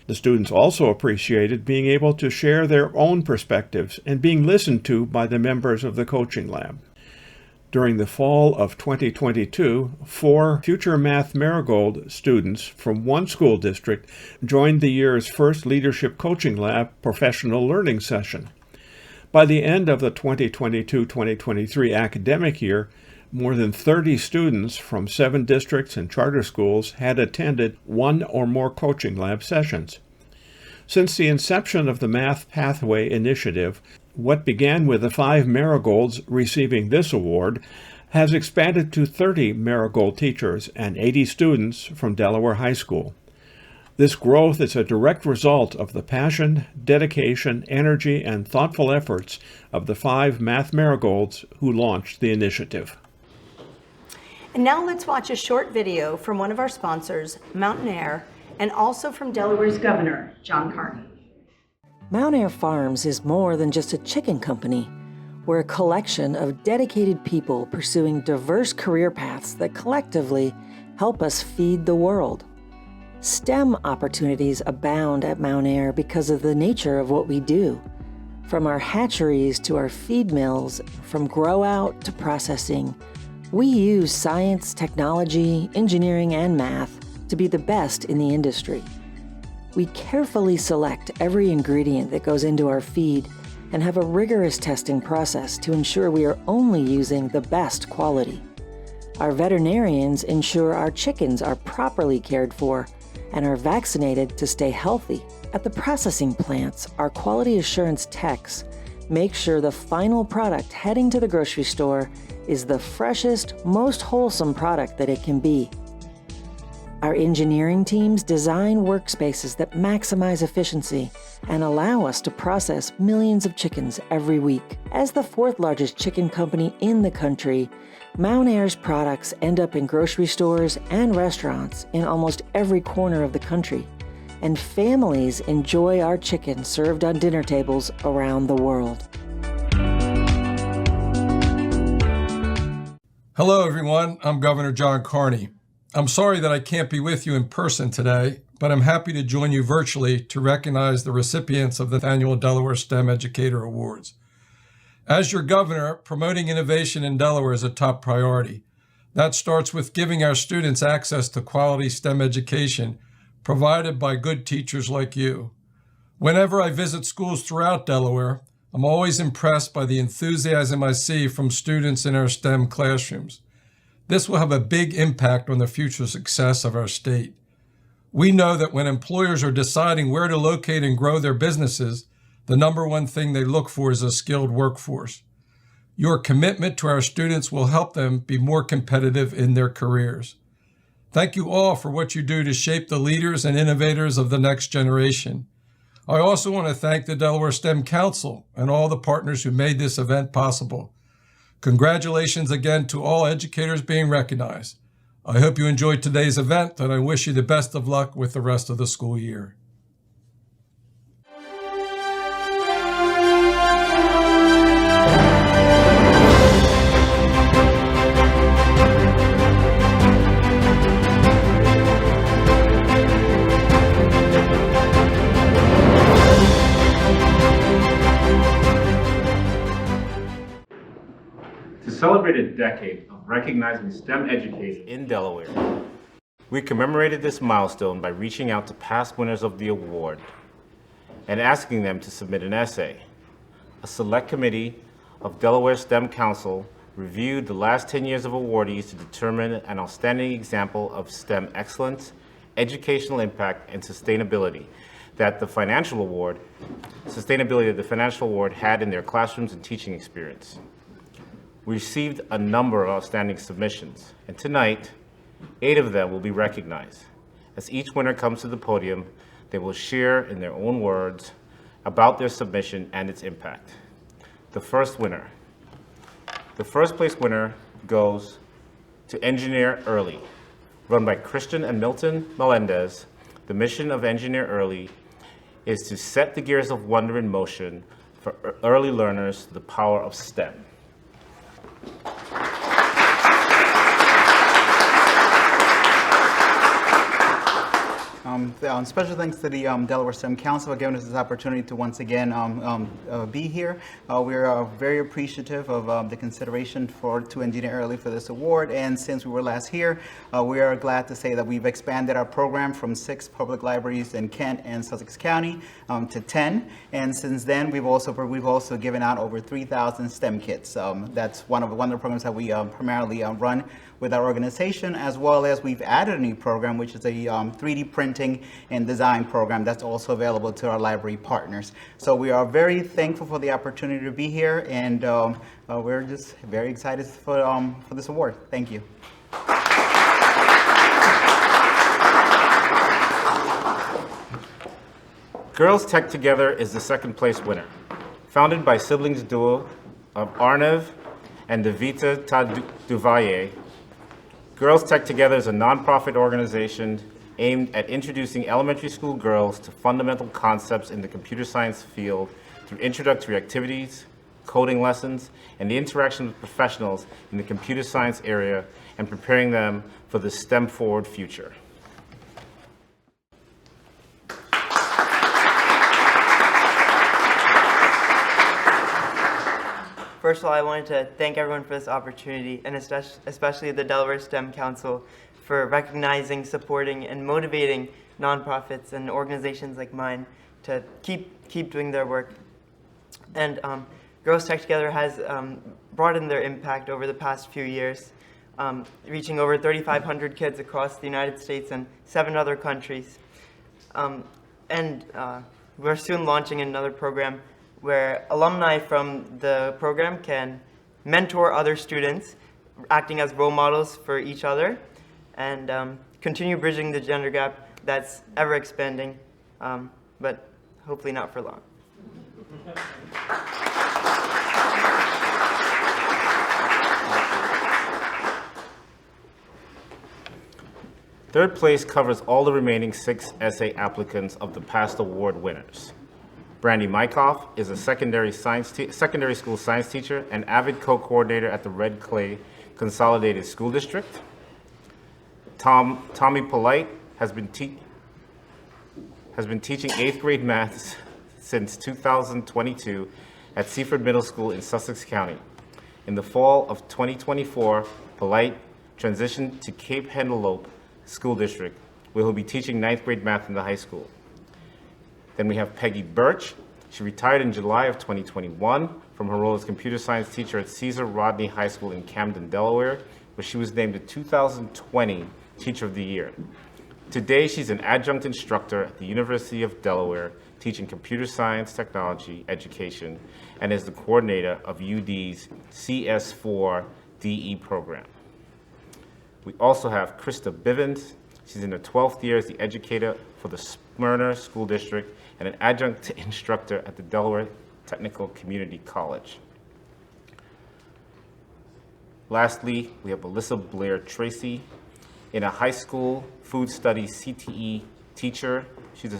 The students also appreciated being able to share their own perspectives and being listened to by the members of the coaching lab. During the fall of 2022, 4 Future Math Marigold students from one school district joined the year's first Leadership Coaching Lab professional learning session. By the end of the 2022-2023 academic year, more than 30 students from 7 districts and charter schools had attended one or more coaching lab sessions. Since the inception of the Math Pathway Initiative, what began with the 5 Marigolds receiving this award has expanded to 30 Marigold teachers and 80 students from Delaware High School. This growth is a direct result of the passion, dedication, energy, and thoughtful efforts of the 5 Math Marigolds who launched the initiative. And now let's watch a short video from one of our sponsors, Mountain Air, and also from Delaware's Governor, John Carney. Mountain Air Farms is more than just a chicken company. We're a collection of dedicated people pursuing diverse career paths that collectively help us feed the world. STEM opportunities abound at Mountain Air because of the nature of what we do. From our hatcheries to our feed mills, from grow out to processing, we use science, technology, engineering, and math to be the best in the industry. We carefully select every ingredient that goes into our feed and have a rigorous testing process to ensure we are only using the best quality. Our veterinarians ensure our chickens are properly cared for and are vaccinated to stay healthy. At the processing plants, our quality assurance techs make sure the final product heading to the grocery store is the freshest, most wholesome product that it can be. Our engineering teams design workspaces that maximize efficiency and allow us to process millions of chickens every week. As the 4th largest chicken company in the country, Mountain Air's products end up in grocery stores and restaurants in almost every corner of the country, and families enjoy our chicken served on dinner tables around the world. Hello everyone, I'm Governor John Carney. I'm sorry that I can't be with you in person today, but I'm happy to join you virtually to recognize the recipients of the annual Delaware STEM Educator Awards. As your governor, promoting innovation in Delaware is a top priority. That starts with giving our students access to quality STEM education provided by good teachers like you. Whenever I visit schools throughout Delaware, I'm always impressed by the enthusiasm I see from students in our STEM classrooms. This will have a big impact on the future success of our state. We know that when employers are deciding where to locate and grow their businesses, the number one thing they look for is a skilled workforce. Your commitment to our students will help them be more competitive in their careers. Thank you all for what you do to shape the leaders and innovators of the next generation. I also want to thank the Delaware STEM Council and all the partners who made this event possible. Congratulations again to all educators being recognized. I hope you enjoyed today's event, and I wish you the best of luck with the rest of the school year. To celebrate a decade of recognizing STEM educators in Delaware, we commemorated this milestone by reaching out to past winners of the award and asking them to submit an essay. A select committee of Delaware STEM Council reviewed the last 10 years of awardees to determine an outstanding example of STEM excellence, educational impact, and sustainability that the financial award had in their classrooms and teaching experience. We received a number of outstanding submissions, and tonight, 8 of them will be recognized. As each winner comes to the podium, they will share in their own words about their submission and its impact. The first place winner goes to Engineer Early. Run by Christian and Milton Melendez, the mission of Engineer Early is to set the gears of wonder in motion for early learners to the power of STEM. Special thanks to the Delaware STEM Council for giving us this opportunity to once again be here. We're very appreciative of the consideration to Engineer Early for this award, and since we were last here, we are glad to say that we've expanded our program from 6 public libraries in Kent and Sussex County to 10, and since then we've also given out over 3,000 STEM kits. That's one of the programs that we primarily run with our organization, as well as we've added a new program, which is a 3D printing and design program that's also available to our library partners. So we are very thankful for the opportunity to be here, and we're just very excited for this award. Thank you. Girls Tech Together is the second place winner. Founded by siblings duo of Arnav and Devita Duvaye, Girls Tech Together is a nonprofit organization aimed at introducing elementary school girls to fundamental concepts in the computer science field through introductory activities, coding lessons, and the interaction with professionals in the computer science area and preparing them for the STEM-forward future. First of all, I wanted to thank everyone for this opportunity, and especially the Delaware STEM Council for recognizing, supporting, and motivating nonprofits and organizations like mine to keep doing their work. And Girls Tech Together has broadened their impact over the past few years, reaching over 3,500 kids across the United States and 7 other countries. We're soon launching another program where alumni from the program can mentor other students, acting as role models for each other, and continue bridging the gender gap that's ever expanding, but hopefully not for long. Third place covers all the remaining 6 essay applicants of the past award winners. Brandy Mykoff is a secondary school science teacher and avid co-coordinator at the Red Clay Consolidated School District. Tommy Polite has been teaching 8th grade math since 2022 at Seaford Middle School in Sussex County. In the fall of 2024, Polite transitioned to Cape Henlope School District, where he'll be teaching 9th grade math in the high school. Then we have Peggy Birch. She retired in July of 2021 from her role as computer science teacher at Caesar Rodney High School in Camden, Delaware, where she was named the 2020 Teacher of the Year. Today, she's an adjunct instructor at the University of Delaware, teaching computer science technology education, and is the coordinator of UD's CS4 DE program. We also have Krista Bivens. She's in her 12th year as the educator for the Smyrna School District and an adjunct instructor at the Delaware Technical Community College. Lastly, we have Alyssa Blair Tracy, in a high school food studies CTE teacher. She's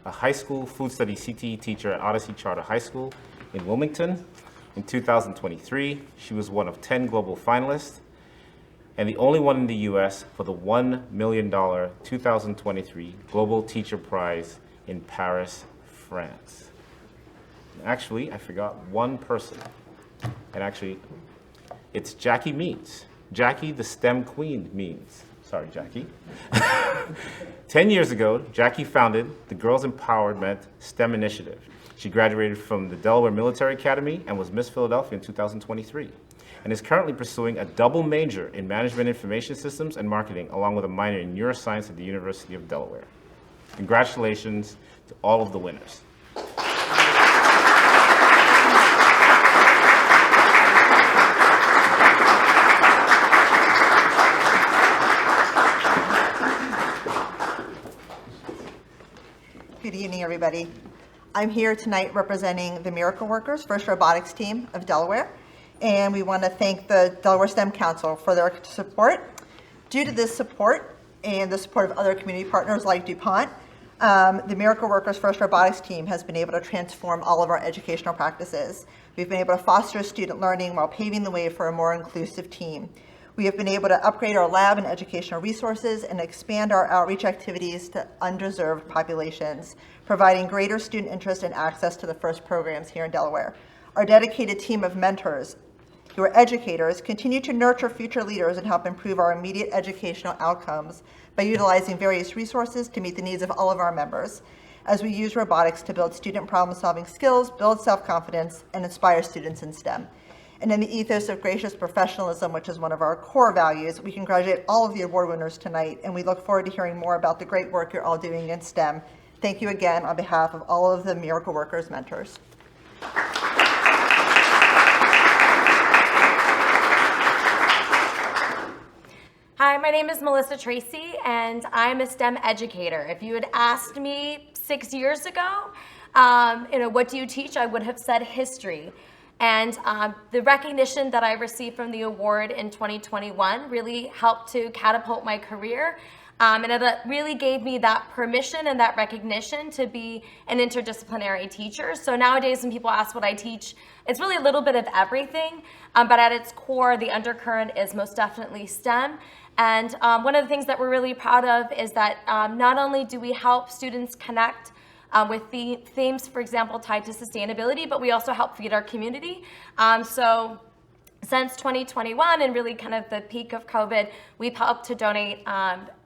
a high school food studies CTE teacher at Odyssey Charter High School in Wilmington. In 2023, she was one of 10 global finalists and the only one in the US for the $1 million 2023 Global Teacher Prize in Paris, France. Actually, I forgot one person. And actually, it's Jackie Means. Jackie, the STEM Queen Means. Sorry, Jackie. 10 years ago, Jackie founded the Girls Empowerment STEM Initiative. She graduated from the Delaware Military Academy and was Miss Philadelphia in 2023, and is currently pursuing a double major in Management Information Systems and Marketing, along with a minor in Neuroscience at the University of Delaware. Congratulations to all of the winners. Good evening, everybody. I'm here tonight representing the Miracle Workers First Robotics Team of Delaware, and we want to thank the Delaware STEM Council for their support. Due to this support and the support of other community partners like DuPont, the Miracle Workers First Robotics Team has been able to transform all of our educational practices. We've been able to foster student learning while paving the way for a more inclusive team. We have been able to upgrade our lab and educational resources and expand our outreach activities to underserved populations, providing greater student interest and access to the FIRST programs here in Delaware. Our dedicated team of mentors who are educators continue to nurture future leaders and help improve our immediate educational outcomes by utilizing various resources to meet the needs of all of our members, as we use robotics to build student problem-solving skills, build self-confidence, and inspire students in STEM. And in the ethos of gracious professionalism, which is one of our core values, we congratulate all of the award winners tonight, and we look forward to hearing more about the great work you're all doing in STEM. Thank you again on behalf of all of the Miracle Workers mentors. Hi, my name is Melissa Tracy, and I'm a STEM educator. If you had asked me 6 years ago, what do you teach? I would have said history. And the recognition that I received from the award in 2021 really helped to catapult my career. And it really gave me that permission and that recognition to be an interdisciplinary teacher. So nowadays when people ask what I teach, it's really a little bit of everything. But at its core, the undercurrent is most definitely STEM. And one of the things that we're really proud of is that not only do we help students connect with the themes, for example, tied to sustainability, but we also help feed our community. So since 2021 and really kind of the peak of COVID, we've helped to donate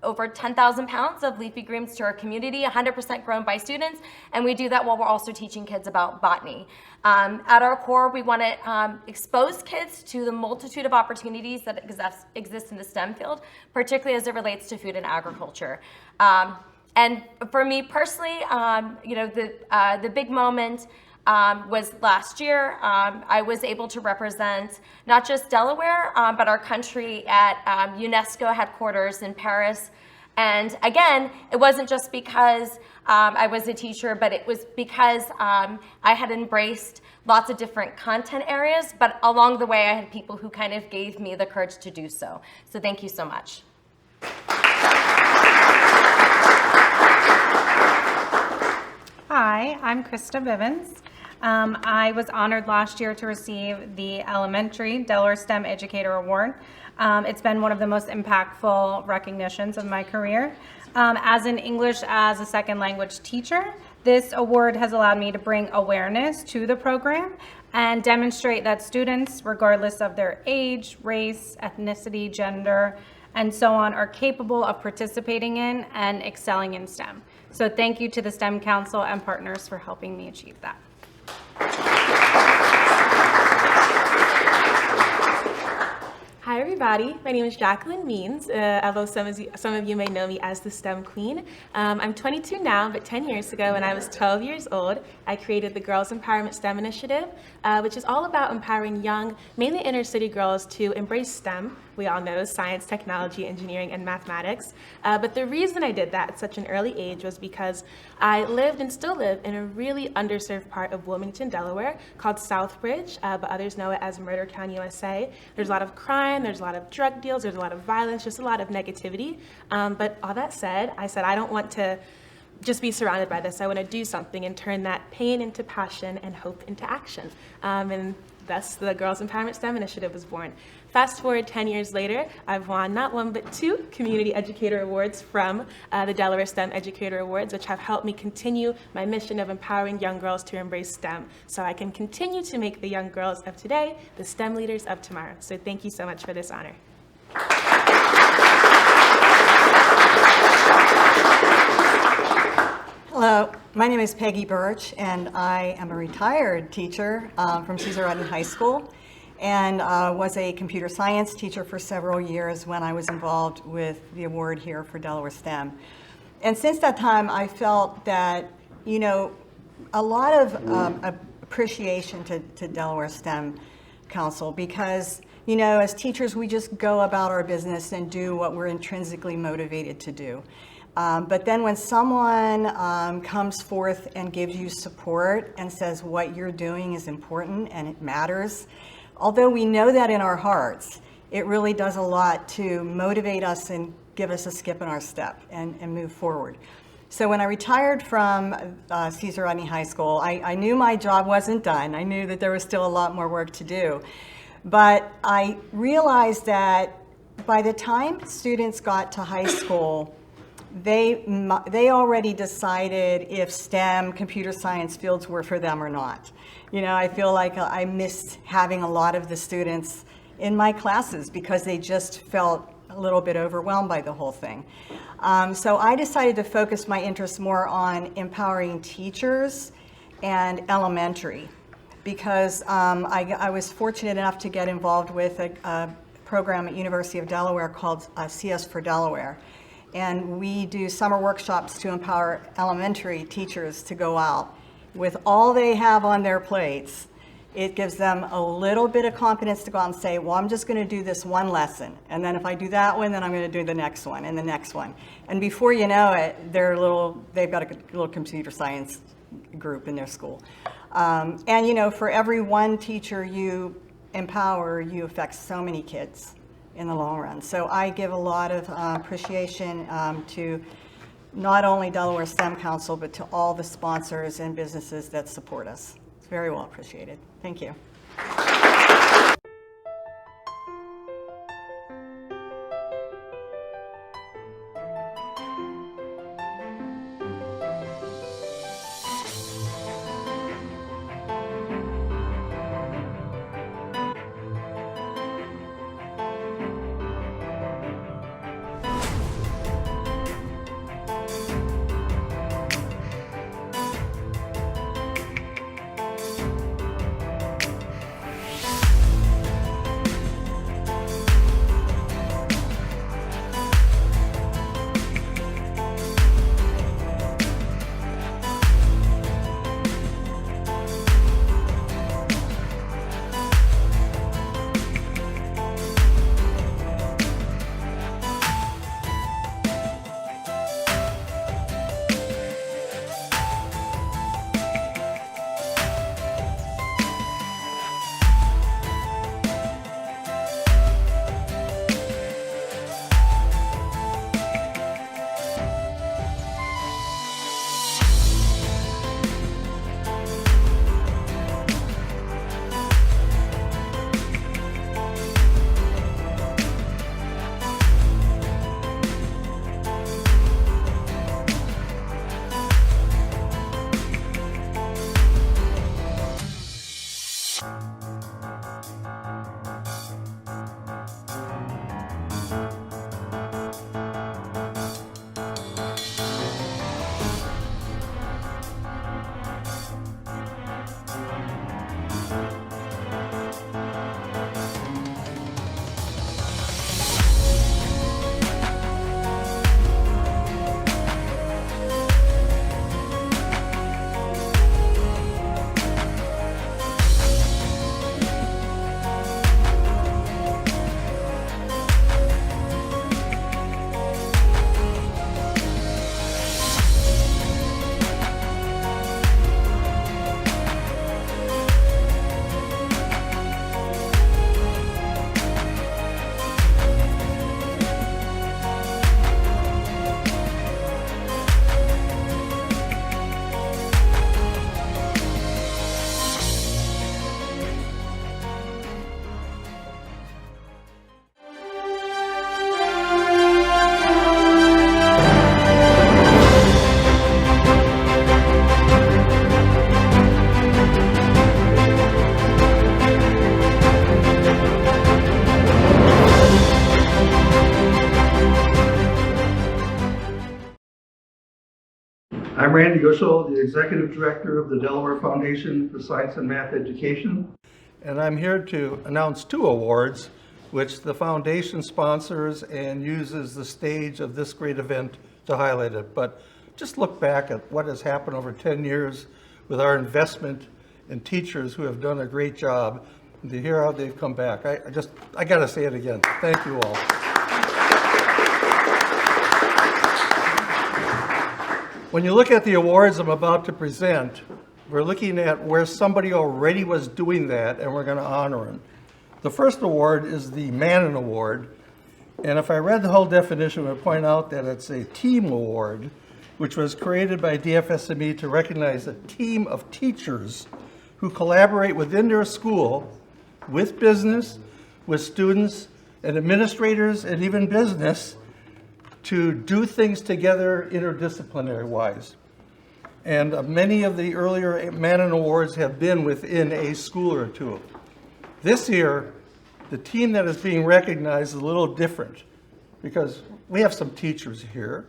over 10,000 pounds of leafy greens to our community, 100% grown by students, and we do that while we're also teaching kids about botany. At our core, we want to expose kids to the multitude of opportunities that exist in the STEM field, particularly as it relates to food and agriculture. And for me personally, the big moment was last year. I was able to represent not just Delaware, but our country at UNESCO headquarters in Paris. And again, it wasn't just because I was a teacher, but it was because I had embraced lots of different content areas, but along the way I had people who kind of gave me the courage to do so. So thank you so much. Hi, I'm Krista Bivens. I was honored last year to receive the Elementary Delaware STEM Educator Award. It's been one of the most impactful recognitions of my career. As an English as a second language teacher, this award has allowed me to bring awareness to the program and demonstrate that students, regardless of their age, race, ethnicity, gender, and so on, are capable of participating in and excelling in STEM. So thank you to the STEM Council and partners for helping me achieve that. Hi everybody, my name is Jacqueline Means, although some of you may know me as the STEM Queen. I'm 22 now, but 10 years ago when I was 12 years old, I created the Girls Empowerment STEM Initiative, which is all about empowering young, mainly inner city girls to embrace STEM. We all know science, technology, engineering, and mathematics. But the reason I did that at such an early age was because I lived and still live in a really underserved part of Wilmington, Delaware, called Southbridge, but others know it as Murder Town, USA. There's a lot of crime, there's a lot of drug deals, there's a lot of violence, just a lot of negativity. But all that said, I don't want to just be surrounded by this. I want to do something and turn that pain into passion and hope into action. And thus the Girls Empowerment STEM Initiative was born. Fast forward 10 years later, I've won not one but 2 Community Educator Awards from the Delaware STEM Educator Awards, which have helped me continue my mission of empowering young girls to embrace STEM so I can continue to make the young girls of today the STEM leaders of tomorrow. So thank you so much for this honor. Hello, My name is Peggy Birch, and I am a retired teacher from Caesar Rodney High School, and was a computer science teacher for several years when I was involved with the award here for Delaware STEM. And since that time, I felt that, you know, a lot of appreciation to Delaware STEM Council, because, you know, as teachers, we just go about our business and do what we're intrinsically motivated to do. But then when someone comes forth and gives you support and says what you're doing is important and it matters, although we know that in our hearts, it really does a lot to motivate us and give us a skip in our step and move forward. So when I retired from Caesar Rodney High School, I knew my job wasn't done. I knew that there was still a lot more work to do. But I realized that by the time students got to high school, they already decided if STEM, computer science fields were for them or not. You know, I feel like I missed having a lot of the students in my classes because they just felt a little bit overwhelmed by the whole thing. So I decided to focus my interest more on empowering teachers and elementary, because I was fortunate enough to get involved with a program at University of Delaware called CS for Delaware. And we do summer workshops to empower elementary teachers to go out with all they have on their plates. It gives them a little bit of confidence to go out and say, well, I'm just going to do this one lesson. And then if I do that one, then I'm going to do the next one and the next one. And before you know it, they've got a little computer science group in their school. And, you know, for every one teacher you empower, you affect so many kids in the long run. So I give a lot of appreciation to not only Delaware STEM Council, but to all the sponsors and businesses that support us. It's very well appreciated. Thank you. I'm Randy Gushel, the Executive Director of the Delaware Foundation for Science and Math Education. And I'm here to announce 2 awards which the foundation sponsors and uses the stage of this great event to highlight it. But just look back at what has happened over 10 years with our investment in teachers who have done a great job. And to hear how they've come back, I gotta say it again. Thank you all. When you look at the awards I'm about to present, we're looking at where somebody already was doing that, and we're going to honor him. The first award is the Mannon Award, and if I read the whole definition, I would point out that it's a team award, which was created by DFSME to recognize a team of teachers who collaborate within their school with business, with students, and administrators, and even business, to do things together interdisciplinary-wise. And many of the earlier Mannon Awards have been within a school or two. This year, the team that is being recognized is a little different because we have some teachers here,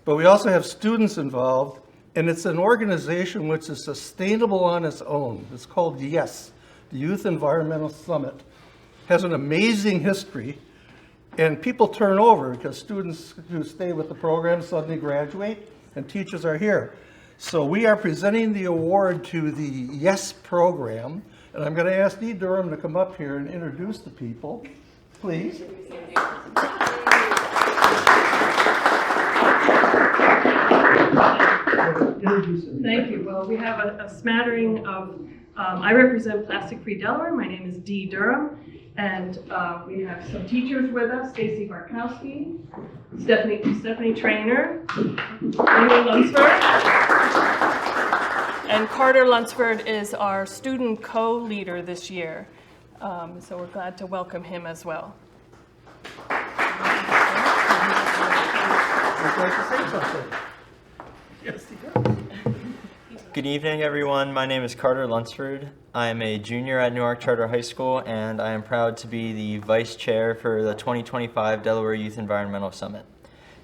but we also have students involved, and it's an organization which is sustainable on its own. It's called YES, the Youth Environmental Summit. It has an amazing history. And people turn over because students who stay with the program suddenly graduate and teachers are here. So we are presenting the award to the YES program. And I'm going to ask Dee Durham to come up here and introduce the people, please. Thank you. Well, we have a smattering of, I represent Plastic Free Delaware. My name is Dee Durham. And we have some teachers with us, Stacy Barkowski, Stephanie Trainer, Amy Lunsford, and Carter Lunsford is our student co-leader this year. So we're glad to welcome him as well. Would you like to say something? Yes, he does. Good evening, everyone. My name is Carter Lunsford. I am a junior at Newark Charter High School, and I am proud to be the vice chair for the 2025 Delaware Youth Environmental Summit.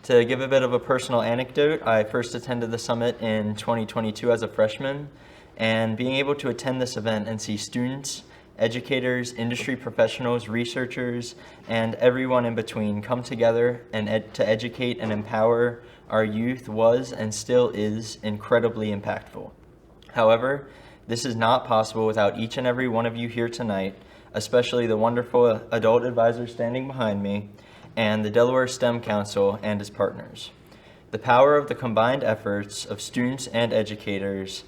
To give a bit of a personal anecdote, I first attended the summit in 2022 as a freshman, and being able to attend this event and see students, educators, industry professionals, researchers, and everyone in between come together and to educate and empower our youth was and still is incredibly impactful. However, this is not possible without each and every one of you here tonight, especially the wonderful adult advisors standing behind me, and the Delaware STEM Council and its partners. The power of the combined efforts of students and educators,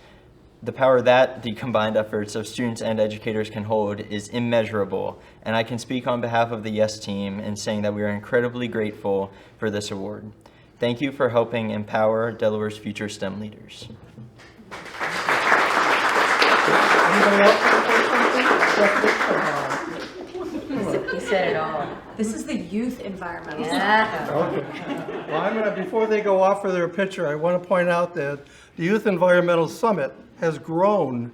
the power that the combined efforts of students and educators can hold is immeasurable, and I can speak on behalf of the YES team in saying that we are incredibly grateful for this award. Thank you for helping empower Delaware's future STEM leaders. He said it all. This is the youth environmental. Okay. Well, before they go off for their picture, I want to point out that the Youth Environmental Summit has grown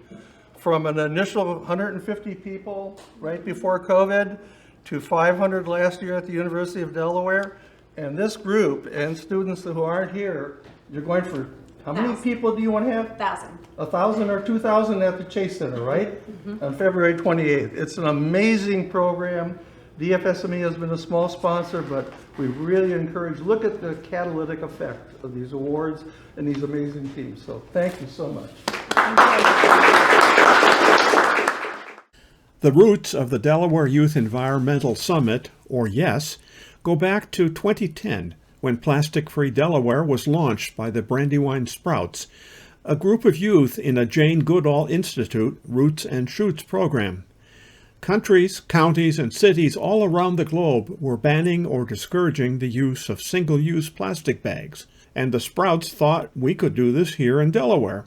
from an initial 150 people right before COVID to 500 last year at the University of Delaware. And this group and students who aren't here, you're going for, how many people do you want to have? 1,000. 1,000 or 2,000 at the Chase Center, right? On February 28th. It's an amazing program. DFSME has been a small sponsor, but we really encourage, look at the catalytic effect of these awards and these amazing teams. So thank you so much. The roots of the Delaware Youth Environmental Summit, or YES, go back to 2010, when Plastic Free Delaware was launched by the Brandywine Sprouts, a group of youth in a Jane Goodall Institute Roots and Shoots program. Countries, counties, and cities all around the globe were banning or discouraging the use of single-use plastic bags, and the Sprouts thought we could do this here in Delaware.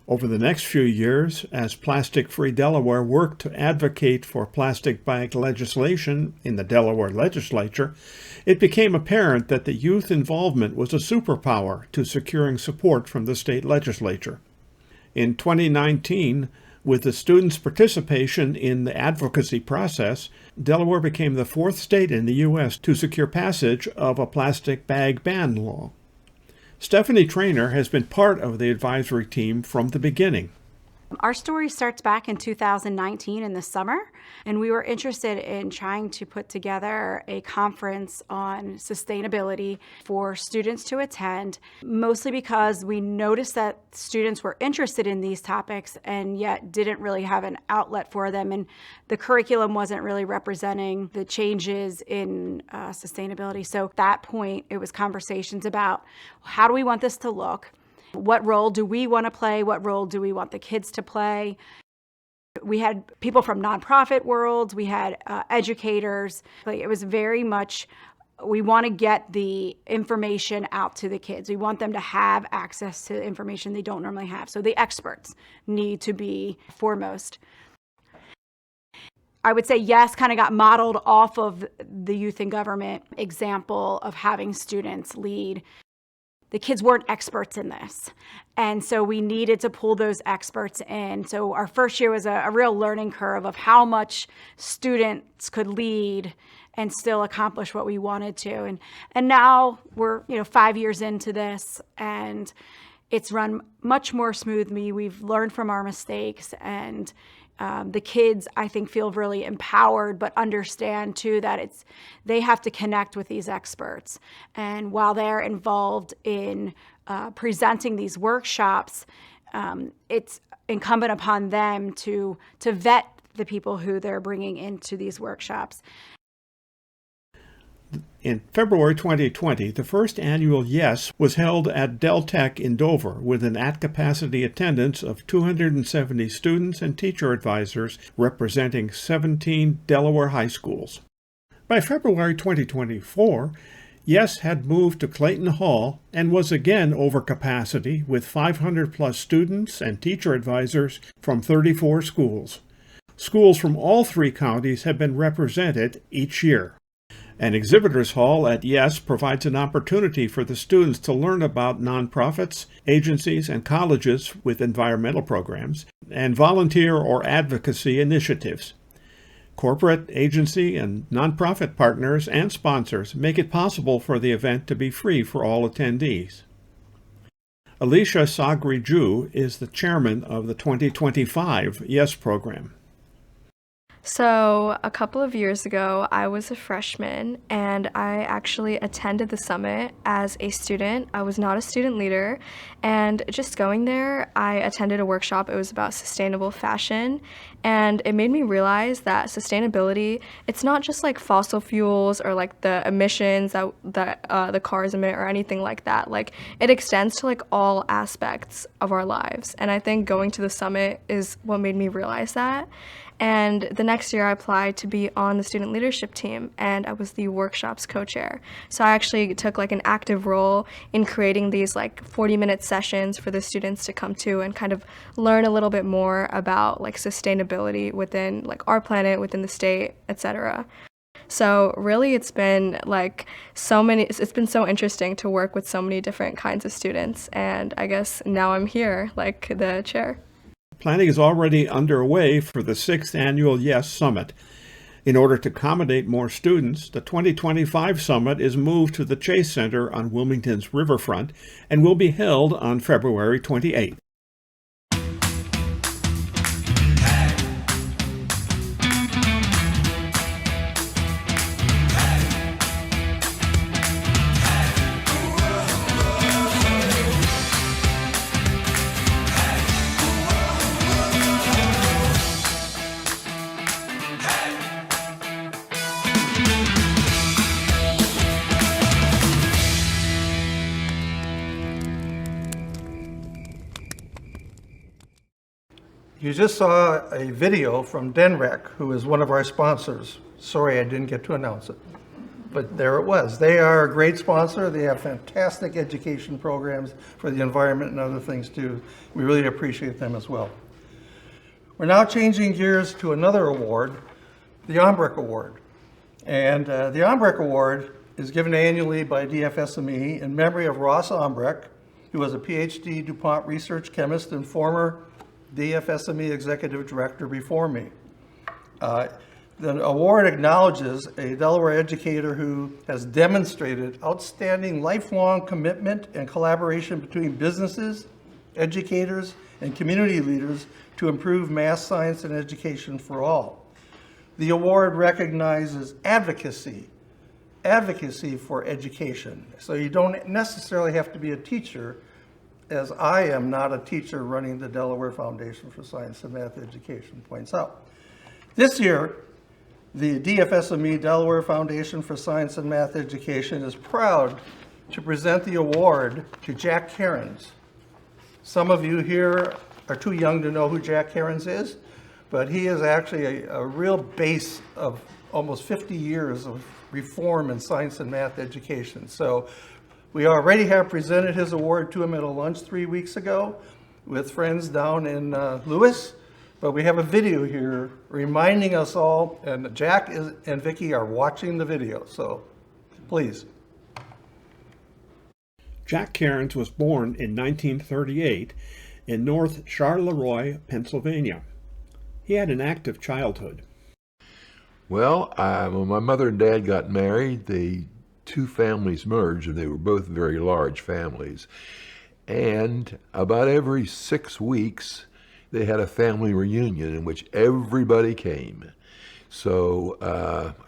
Over the next few years, as Plastic Free Delaware worked to advocate for plastic bag legislation in the Delaware legislature, it became apparent that the youth involvement was a superpower to securing support from the state legislature. In 2019, with the students' participation in the advocacy process, Delaware became the 4th state in the U.S. to secure passage of a plastic bag ban law. Stephanie Trainer has been part of the advisory team from the beginning. Our story starts back in 2019 in the summer, and we were interested in trying to put together a conference on sustainability for students to attend, mostly because we noticed that students were interested in these topics and yet didn't really have an outlet for them, and the curriculum wasn't really representing the changes in sustainability. So at that point, it was conversations about how do we want this to look? What role do we want to play? What role do we want the kids to play? We had people from nonprofit worlds. We had educators. It was very much, we want to get the information out to the kids. We want them to have access to information they don't normally have. So the experts need to be foremost. I would say YES kind of got modeled off of the youth in government example of having students lead. The kids weren't experts in this. And so we needed to pull those experts in. So our first year was a real learning curve of how much students could lead and still accomplish what we wanted to. And now we're 5 years into this, and it's run much more smoothly. We've learned from our mistakes, and the kids, I think, feel really empowered, but understand too that they have to connect with these experts. And while they're involved in presenting these workshops, it's incumbent upon them to vet the people who they're bringing into these workshops. In February 2020, the first annual YES was held at Del Tech in Dover with an at-capacity attendance of 270 students and teacher advisors representing 17 Delaware high schools. By February 2024, YES had moved to Clayton Hall and was again over capacity with 500-plus students and teacher advisors from 34 schools. Schools from all three counties have been represented each year. An exhibitors hall at YES provides an opportunity for the students to learn about nonprofits, agencies, and colleges with environmental programs, and volunteer or advocacy initiatives. Corporate, agency, and nonprofit partners and sponsors make it possible for the event to be free for all attendees. Alicia Sagri-Ju is the chairman of the 2025 YES program. So a couple of years ago, I was a freshman, and I actually attended the summit as a student. I was not a student leader, and just going there, I attended a workshop. It was about sustainable fashion, and it made me realize that sustainability, it's not just like fossil fuels or like the emissions that the cars emit or anything like that. Like, it extends to like all aspects of our lives, and I think going to the summit is what made me realize that. And the next year I applied to be on the student leadership team, and I was the workshops co-chair. So I actually took like an active role in creating these like 40-minute sessions for the students to come to and kind of learn a little bit more about like sustainability within like our planet, within the state, etc. So really it's been it's been so interesting to work with so many different kinds of students, and I guess now I'm here like the chair. Planning is already underway for the 6th annual YES Summit. In order to accommodate more students, the 2025 Summit is moved to the Chase Center on Wilmington's riverfront and will be held on February 28th. You just saw a video from DENREC, who is one of our sponsors. Sorry, I didn't get to announce it, but there it was. They are a great sponsor. They have fantastic education programs for the environment and other things too. We really appreciate them as well. We're now changing gears to another award, the Ombrick Award. And the Ombrick Award is given annually by DFSME in memory of Ross Ombrick, who was a PhD DuPont research chemist and former DFSME executive director before me. The award acknowledges a Delaware educator who has demonstrated outstanding lifelong commitment and collaboration between businesses, educators, and community leaders to improve math, science, and education for all. The award recognizes advocacy for education. So you don't necessarily have to be a teacher, as I am not a teacher running the Delaware Foundation for Science and Math Education points out. This year, the DFSME Delaware Foundation for Science and Math Education is proud to present the award to Jack Cairns. Some of you here are too young to know who Jack Cairns is, but he is actually a real base of almost 50 years of reform in science and math education. So we already have presented his award to him at a lunch 3 weeks ago with friends down in Lewis. But we have a video here reminding us all, and Jack and Vicki are watching the video, so please. Jack Cairns was born in 1938 in North Charleroi, Pennsylvania. He had an active childhood. Well, when my mother and dad got married, the two families merged, and they were both very large families. And about every 6 weeks, they had a family reunion in which everybody came. So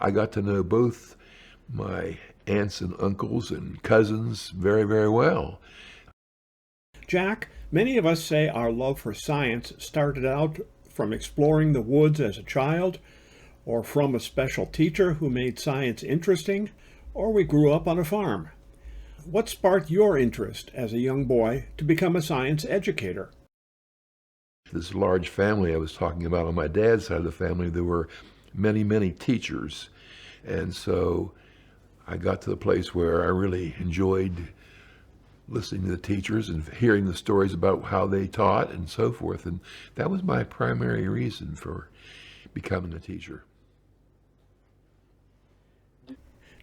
I got to know both my aunts and uncles and cousins very, very well. Jack, many of us say our love for science started out from exploring the woods as a child, or from a special teacher who made science interesting, or we grew up on a farm. What sparked your interest as a young boy to become a science educator? This large family I was talking about on my dad's side of the family, there were many, many teachers. And so I got to the place where I really enjoyed listening to the teachers and hearing the stories about how they taught and so forth. And that was my primary reason for becoming a teacher.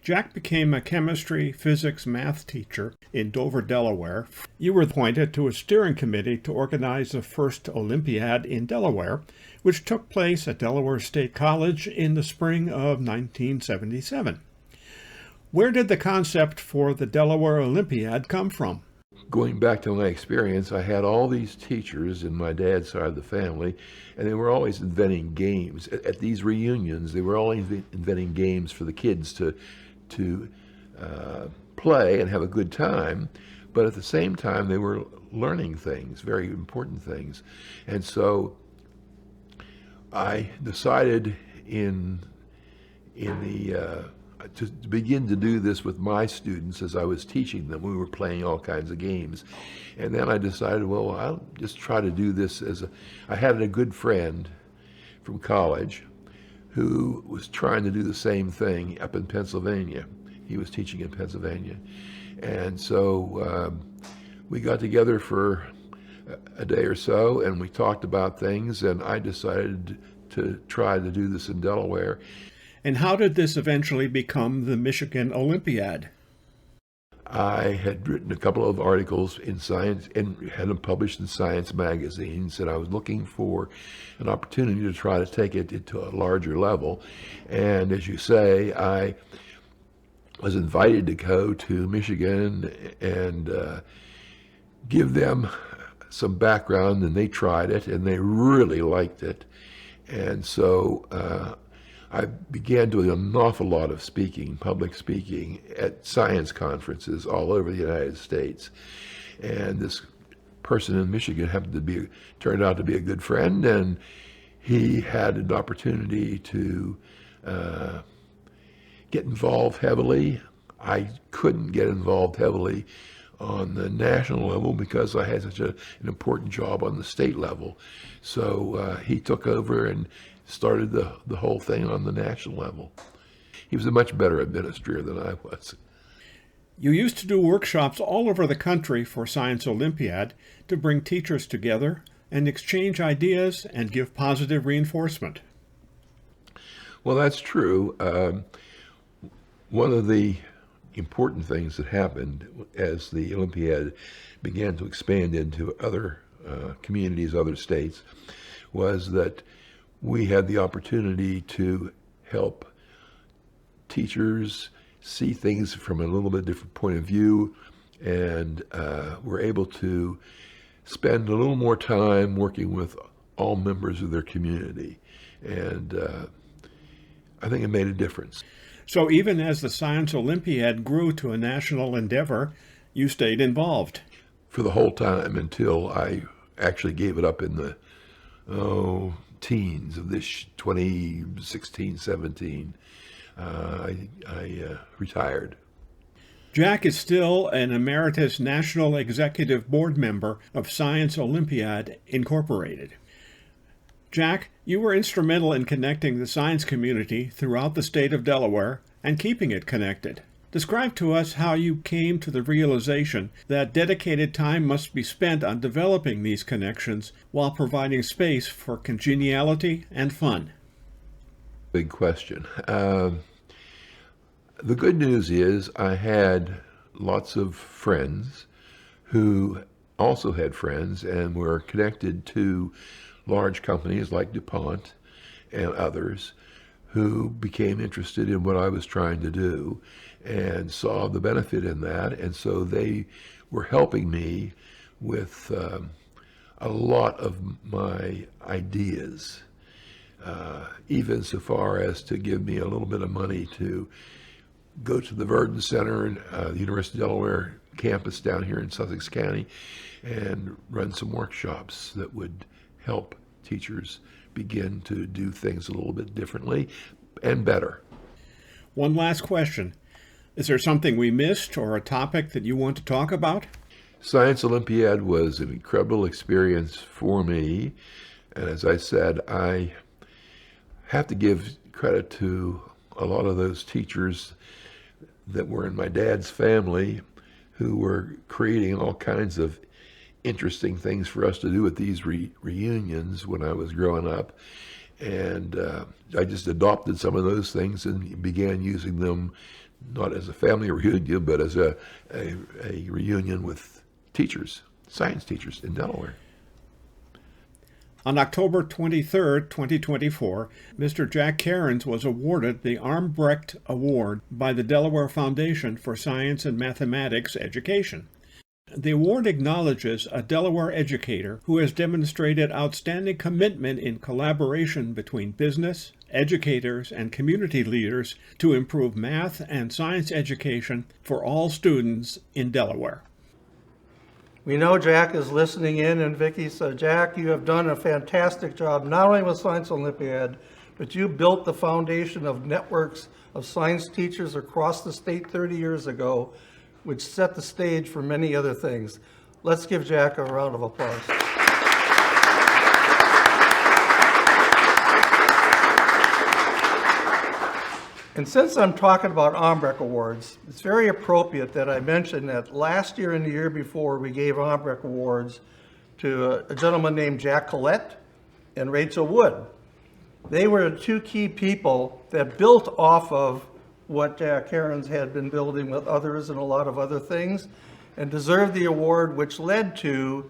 Jack became a chemistry, physics, math teacher in Dover, Delaware. You were appointed to a steering committee to organize the first Olympiad in Delaware, which took place at Delaware State College in the spring of 1977. Where did the concept for the Delaware Olympiad come from? Going back to my experience, I had all these teachers in my dad's side of the family, and they were always inventing games. At these reunions, they were always inventing games for the kids to play and have a good time, but at the same time they were learning things, very important things. And so I decided to begin to do this with my students as I was teaching them. We were playing all kinds of games. And then I decided, well, I'll just try to do this I had a good friend from college who was trying to do the same thing up in Pennsylvania. He was teaching in Pennsylvania. And so we got together for a day or so and we talked about things, and I decided to try to do this in Delaware. And how did this eventually become the Michigan Olympiad? I had written a couple of articles in science and had them published in science magazines, and I was looking for an opportunity to try to take it to a larger level. And as you say, I was invited to go to Michigan and give them some background, and they tried it and they really liked it. And so I began doing an awful lot of speaking, public speaking, at science conferences all over the United States. And this person in Michigan turned out to be a good friend, and he had an opportunity to get involved heavily. I couldn't get involved heavily on the national level because I had such an important job on the state level. So he took over and started the whole thing on the national level. He was a much better administrator than I was. You used to do workshops all over the country for Science Olympiad to bring teachers together and exchange ideas and give positive reinforcement. Well, that's true. One of the important things that happened as the Olympiad began to expand into other communities, other states, was that we had the opportunity to help teachers see things from a little bit different point of view, and were able to spend a little more time working with all members of their community. And I think it made a difference. So even as the Science Olympiad grew to a national endeavor, you stayed involved. For the whole time until I actually gave it up in the teens of this 2016, 17. I retired. Jack is still an Emeritus National Executive Board member of Science Olympiad Incorporated. Jack, you were instrumental in connecting the science community throughout the state of Delaware and keeping it connected. Describe to us how you came to the realization that dedicated time must be spent on developing these connections while providing space for congeniality and fun. Big question. The good news is I had lots of friends who also had friends and were connected to large companies like DuPont and others who became interested in what I was trying to do and saw the benefit in that. And so they were helping me with a lot of my ideas, even so far as to give me a little bit of money to go to the Verdon Center and the University of Delaware campus down here in Sussex County and run some workshops that would help teachers begin to do things a little bit differently and better. One last question. Is there something we missed or a topic that you want to talk about? Science Olympiad was an incredible experience for me. And as I said, I have to give credit to a lot of those teachers that were in my dad's family who were creating all kinds of interesting things for us to do at these reunions when I was growing up. And I just adopted some of those things and began using them not as a family reunion, but as a reunion with teachers, science teachers in Delaware. On October 23, 2024, Mr. Jack Cairns was awarded the Armbrecht Award by the Delaware Foundation for Science and Mathematics Education. The award acknowledges a Delaware educator who has demonstrated outstanding commitment in collaboration between business, educators, and community leaders to improve math and science education for all students in Delaware. We know Jack is listening in, and Vicki, so Jack, you have done a fantastic job, not only with Science Olympiad, but you built the foundation of networks of science teachers across the state 30 years ago, which set the stage for many other things. Let's give Jack a round of applause. And since I'm talking about Armbrecht Awards, it's very appropriate that I mention that last year and the year before we gave Armbrecht Awards to a gentleman named Jack Collette and Rachel Wood. They were the two key people that built off of what Jack Cairns had been building with others and a lot of other things, and deserved the award, which led to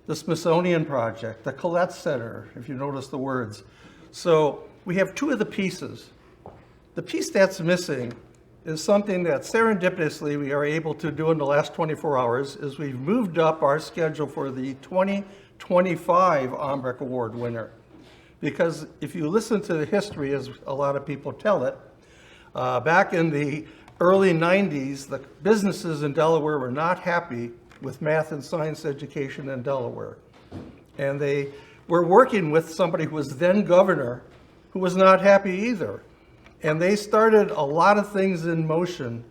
the Smithsonian Project, the Collette Center, if you notice the words. So we have two of the pieces. The piece that's missing is something that serendipitously we are able to do in the last 24 hours, is we've moved up our schedule for the 2025 Armbrecht Award winner. Because if you listen to the history, as a lot of people tell it, back in the early 90s, the businesses in Delaware were not happy with math and science education in Delaware. And they were working with somebody who was then governor who was not happy either. And they started a lot of things in motion,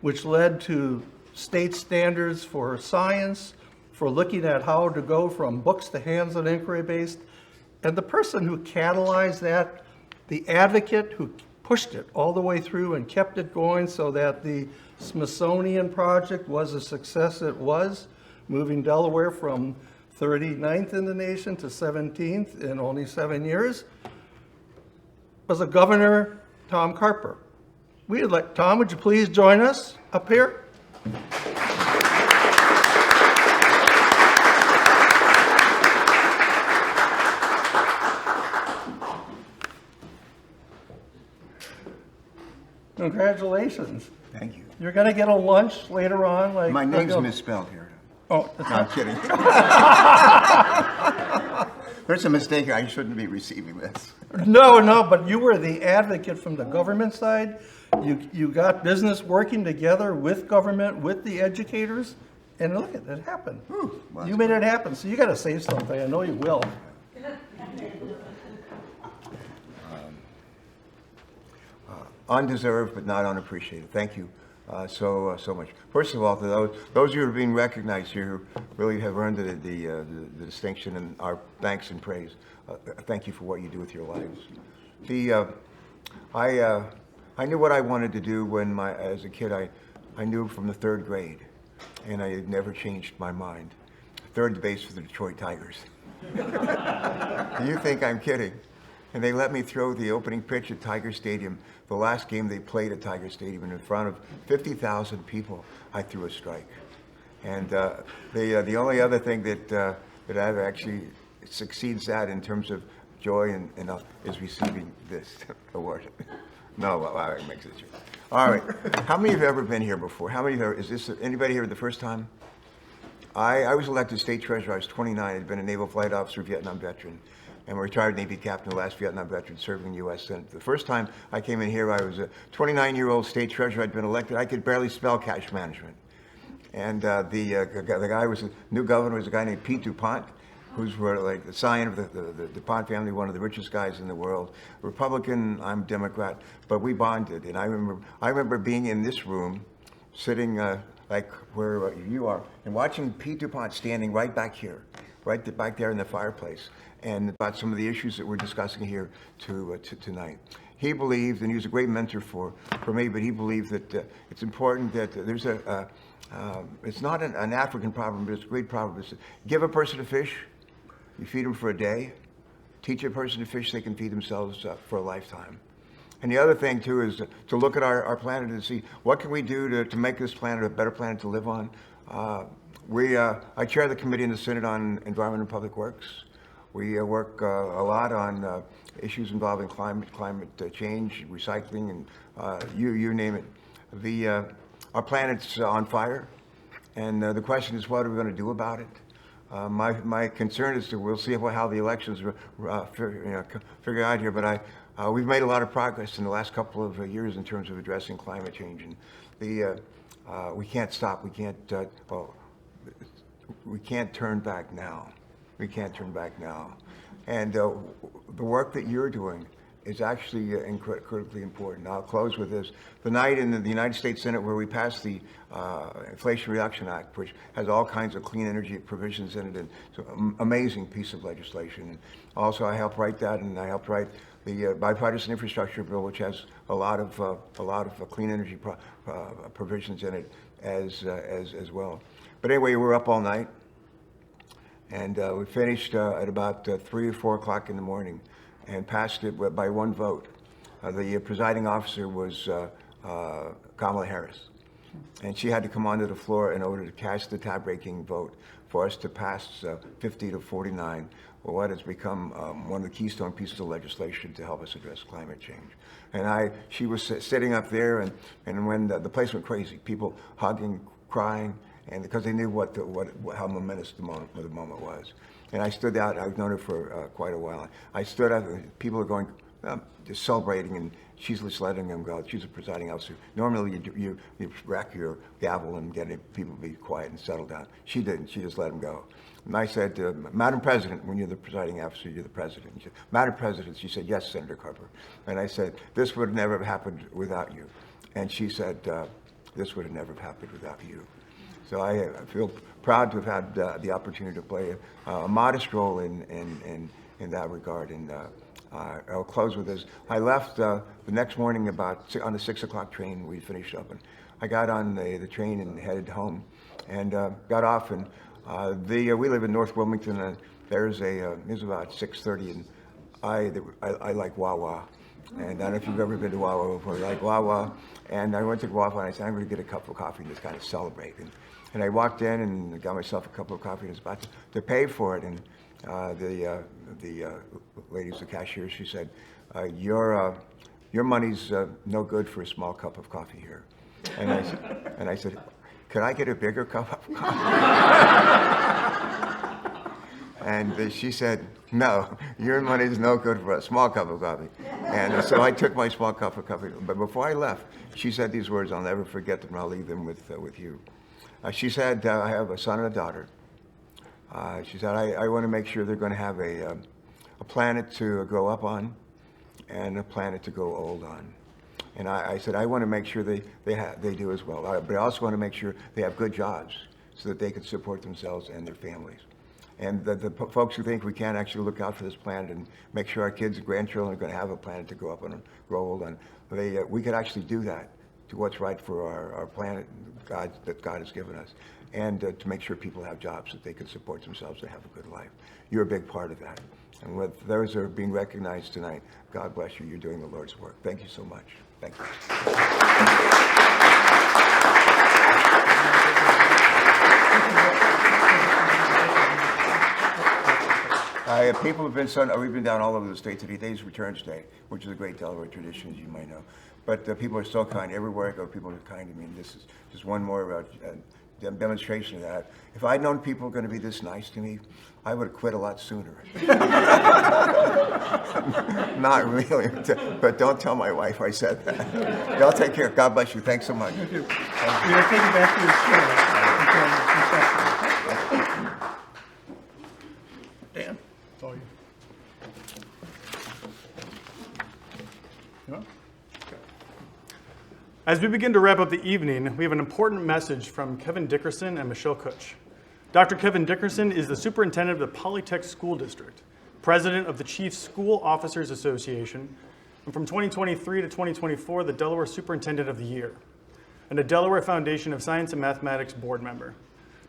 which led to state standards for science, for looking at how to go from books to hands-on inquiry-based. And the person who catalyzed that, the advocate who pushed it all the way through and kept it going so that the Smithsonian Project was a success it was, moving Delaware from 39th in the nation to 17th in only 7 years, was a Governor Tom Carper. We'd like, Tom, would you please join us up here? congratulations. Thank you. You're going to get a lunch later on. Like My name's misspelled here. Oh, no, I'm kidding. There's a mistake here. I shouldn't be receiving this. No, but you were the advocate from the government side. You got business working together with government, with the educators, and look, it happened. Well, You made it happen, so you got to say something. I know you will. Undeserved, but not unappreciated. Thank you so much. First of all, to those of you who are being recognized here who really have earned the distinction, and our thanks and praise. Thank you for what you do with your lives. I knew what I wanted to do as a kid. I knew from the 3rd grade, and I had never changed my mind. Third base for the Detroit Tigers. You think I'm kidding? And they let me throw the opening pitch at Tiger Stadium. The last game they played at Tiger Stadium, and in front of 50,000 people, I threw a strike. And the only other thing that I've actually succeeds that in terms of joy and is receiving this award. No, it makes it true. All right. How many have ever been here before? How many is this anybody here the first time? I was elected state treasurer. I was 29. I'd been a naval flight officer, Vietnam veteran, and a retired Navy captain, the last Vietnam veteran serving in the U.S. Senate. The first time I came in here, I was a 29-year-old state treasurer. I'd been elected. I could barely spell cash management. And the guy was the new governor was a guy named Pete DuPont, who's like the scion of the DuPont family, one of the richest guys in the world. Republican, I'm Democrat, but we bonded. And I remember being in this room, sitting like where you are, and watching Pete DuPont standing right back here, right back there in the fireplace, and about some of the issues that we're discussing here tonight. He believed, and he was a great mentor for me, but he believed that it's important that there's it's not an African problem, but it's a great problem. It's give a person a fish, you feed them for a day. Teach a person to fish, they can feed themselves for a lifetime. And the other thing, too, is to look at our planet and see what can we do to make this planet a better planet to live on. I chair the committee in the Senate on Environment and Public Works. We work a lot on issues involving climate change, recycling, and you name it. Our planet's on fire, and the question is, what are we going to do about it? My concern is that we'll see how the elections figure out here, but we've made a lot of progress in the last couple of years in terms of addressing climate change, and we can't stop. We can't turn back now. We can't turn back now. And the work that you're doing is actually critically important. I'll close with this. The night in the United States Senate where we passed the Inflation Reduction Act, which has all kinds of clean energy provisions in it, and it's an amazing piece of legislation. And also, I helped write that, and I helped write the bipartisan infrastructure bill, which has a lot of clean energy provisions in it as well. But anyway, we were up all night, and we finished at about 3 or 4 o'clock in the morning, and passed it by one vote. The presiding officer was Kamala Harris, and she had to come onto the floor in order to cast the tie-breaking vote for us to pass 50 to 49, what has become one of the keystone pieces of legislation to help us address climate change. And she was sitting up there, and when the place went crazy, people hugging, crying, and because they knew how momentous the moment was. And I stood out. I've known her for quite a while. I stood out, and people are going, just celebrating, and she's just letting them go. She's a presiding officer. Normally, you rack your gavel and get people to be quiet and settle down. She didn't. She just let them go. And I said, Madam President, when you're the presiding officer, you're the president. She said, Madam President, she said, yes, Senator Carper. And I said, this would have never happened without you. And she said, this would have never happened without you. So I feel proud to have had the opportunity to play a modest role in that regard. And I'll close with this. I left the next morning on the 6 o'clock train. We finished up, and I got on the train and headed home, and got off. And we live in North Wilmington, and there's it was about 6:30, and I like Wawa. And I don't know if you've ever been to Wawa before. I like Wawa. And I went to Wawa, and I said, I'm going to get a cup of coffee and just kind of celebrate. And I walked in and got myself a cup of coffee and was about to pay for it. And the lady who's the cashier, she said, you're your money's no good for a small cup of coffee here. And I said, could I get a bigger cup of coffee? And she said, no, your money's no good for a small cup of coffee. And so I took my small cup of coffee. But before I left, she said these words, I'll never forget them, and I'll leave them with you. She said, I have a son and a daughter. She said, I want to make sure they're going to have a planet to grow up on and a planet to grow old on. And I said, I want to make sure they do as well. But I also want to make sure they have good jobs so that they can support themselves and their families. And the folks who think we can't actually look out for this planet and make sure our kids and grandchildren are going to have a planet to grow up on and grow old on, we could actually do that to what's right for our planet that God has given us, and to make sure people have jobs that they can support themselves and have a good life. You're a big part of that. And with those that are being recognized tonight, God bless you. You're doing the Lord's work. Thank you so much. Thank you. People have been we've been down all over the state today. Today's Returns Day, which is a great Delaware tradition, as you might know. But people are so kind. Everywhere I go, people are kind to me. And this is just one more demonstration of that. If I'd known people were going to be this nice to me, I would have quit a lot sooner. Not really, but don't tell my wife I said that. Y'all take care. God bless you. Thanks so much. Thank you. We are taking back to your chair. Dan, it's all you. As we begin to wrap up the evening, we have an important message from Kevin Dickerson and Michelle Kutch. Dr. Kevin Dickerson is the superintendent of the Polytech School District, president of the Chief School Officers Association, and from 2023 to 2024, the Delaware Superintendent of the Year, and a Delaware Foundation of Science and Mathematics board member.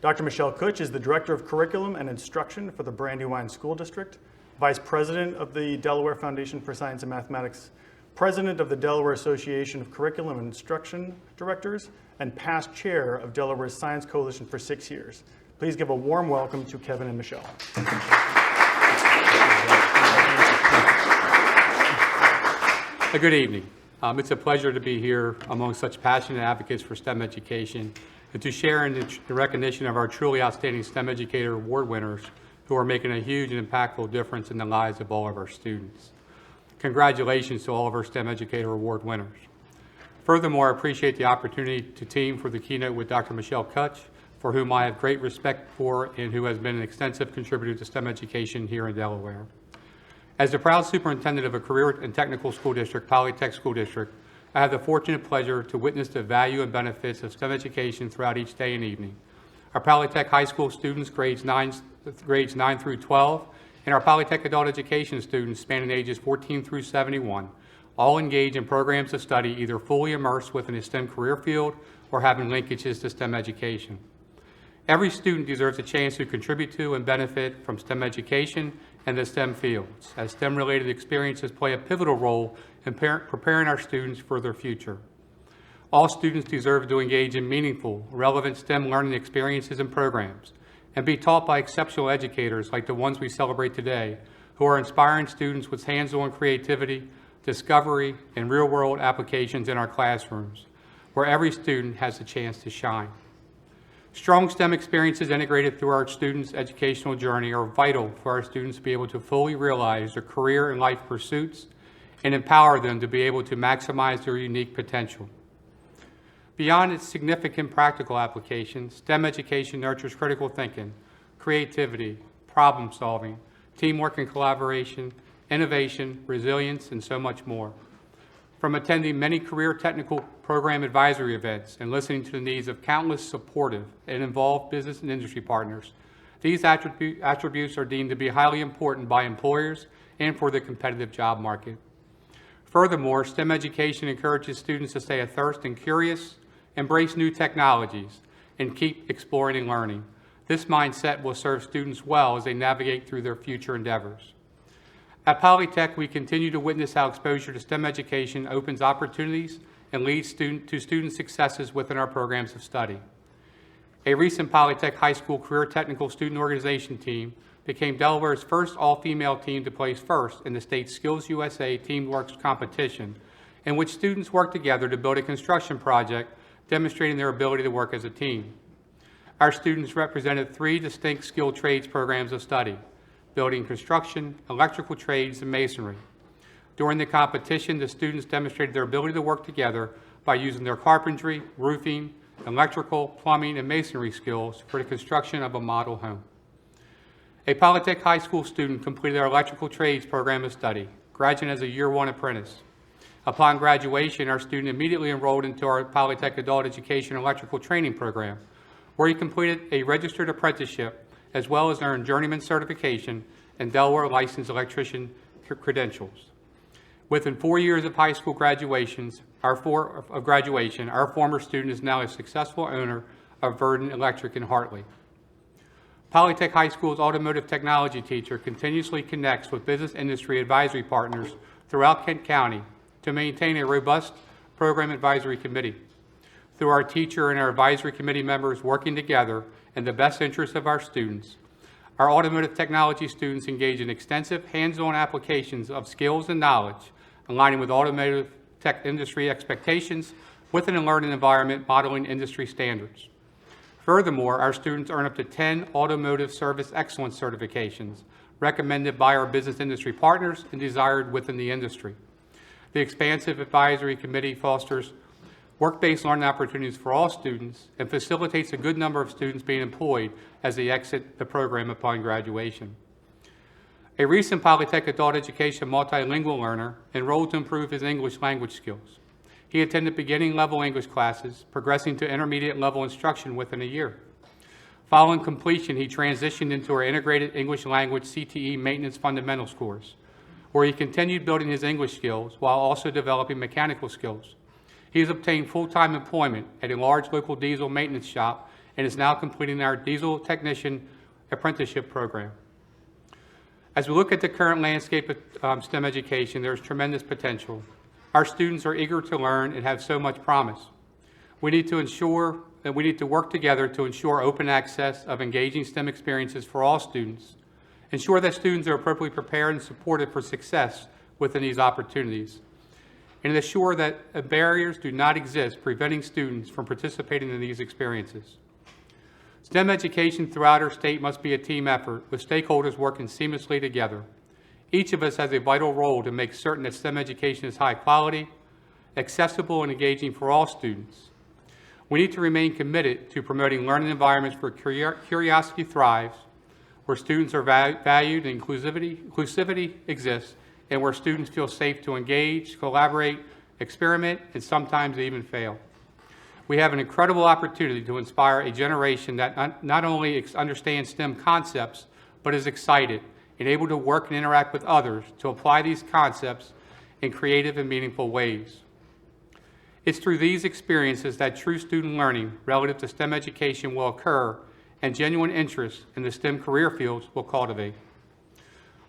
Dr. Michelle Kutch is the Director of Curriculum and Instruction for the Brandywine School District, Vice President of the Delaware Foundation for Science and Mathematics, President of the Delaware Association of Curriculum and Instruction Directors, and past Chair of Delaware's Science Coalition for 6 years. Please give a warm welcome to Kevin and Michelle. Good evening. It's a pleasure to be here among such passionate advocates for STEM education and to share in the recognition of our truly outstanding STEM Educator Award winners who are making a huge and impactful difference in the lives of all of our students. Congratulations to all of our STEM Educator Award winners. Furthermore, I appreciate the opportunity to team for the keynote with Dr. Michelle Kutch, for whom I have great respect for and who has been an extensive contributor to STEM education here in Delaware. As the proud superintendent of a career and technical school district, Polytech School District, I have the fortunate pleasure to witness the value and benefits of STEM education throughout each day and evening. Our Polytech High School students, grades 9 through 12, and our Polytech adult education students spanning ages 14 through 71, all engage in programs of study either fully immersed within a STEM career field or having linkages to STEM education. Every student deserves a chance to contribute to and benefit from STEM education and the STEM fields, as STEM-related experiences play a pivotal role in preparing our students for their future. All students deserve to engage in meaningful, relevant STEM learning experiences and programs, and be taught by exceptional educators like the ones we celebrate today, who are inspiring students with hands-on creativity, discovery, and real-world applications in our classrooms, where every student has a chance to shine. Strong STEM experiences integrated through our students' educational journey are vital for our students to be able to fully realize their career and life pursuits and empower them to be able to maximize their unique potential. Beyond its significant practical applications, STEM education nurtures critical thinking, creativity, problem solving, teamwork and collaboration, innovation, resilience, and so much more. From attending many career technical program advisory events and listening to the needs of countless supportive and involved business and industry partners, these attributes are deemed to be highly important by employers and for the competitive job market. Furthermore, STEM education encourages students to stay athirst and curious, embrace new technologies, and keep exploring and learning. This mindset will serve students well as they navigate through their future endeavors. At Polytech, we continue to witness how exposure to STEM education opens opportunities and leads to student successes within our programs of study. A recent Polytech High School Career Technical Student Organization team became Delaware's first all-female team to place first in the state's Skills USA Teamworks competition in which students work together to build a construction project demonstrating their ability to work as a team. Our students represented 3 distinct skilled trades programs of study: building construction, electrical trades, and masonry. During the competition, the students demonstrated their ability to work together by using their carpentry, roofing, electrical, plumbing, and masonry skills for the construction of a model home. A Polytech High School student completed our electrical trades program of study, graduating as a Year 1 apprentice. Upon graduation, our student immediately enrolled into our Polytech Adult Education Electrical Training Program, where he completed a registered apprenticeship as well as earned journeyman certification and Delaware licensed electrician credentials. Within 4 years of high school graduation, our former student is now a successful owner of Verdon Electric in Hartley. Polytech High School's automotive technology teacher continuously connects with business industry advisory partners throughout Kent County to maintain a robust program advisory committee. Through our teacher and our advisory committee members working together in the best interest of our students, our automotive technology students engage in extensive hands-on applications of skills and knowledge, aligning with automotive tech industry expectations within a learning environment modeling industry standards. Furthermore, our students earn up to 10 automotive service excellence certifications recommended by our business industry partners and desired within the industry. The expansive advisory committee fosters work-based learning opportunities for all students and facilitates a good number of students being employed as they exit the program upon graduation. A recent Polytech Adult Education multilingual learner enrolled to improve his English language skills. He attended beginning level English classes, progressing to intermediate level instruction within a year. Following completion, he transitioned into our integrated English language CTE maintenance fundamentals course, where he continued building his English skills while also developing mechanical skills. He has obtained full-time employment at a large local diesel maintenance shop and is now completing our diesel technician apprenticeship program. As we look at the current landscape of STEM education, there is tremendous potential. Our students are eager to learn and have so much promise. We need to work together to ensure open access of engaging STEM experiences for all students, ensure that students are appropriately prepared and supported for success within these opportunities, and ensure that barriers do not exist preventing students from participating in these experiences. STEM education throughout our state must be a team effort with stakeholders working seamlessly together. Each of us has a vital role to make certain that STEM education is high quality, accessible, and engaging for all students. We need to remain committed to promoting learning environments where curiosity thrives, where students are valued and inclusivity exists, and where students feel safe to engage, collaborate, experiment, and sometimes even fail. We have an incredible opportunity to inspire a generation that not only understands STEM concepts, but is excited and able to work and interact with others to apply these concepts in creative and meaningful ways. It's through these experiences that true student learning relative to STEM education will occur and genuine interest in the STEM career fields will cultivate.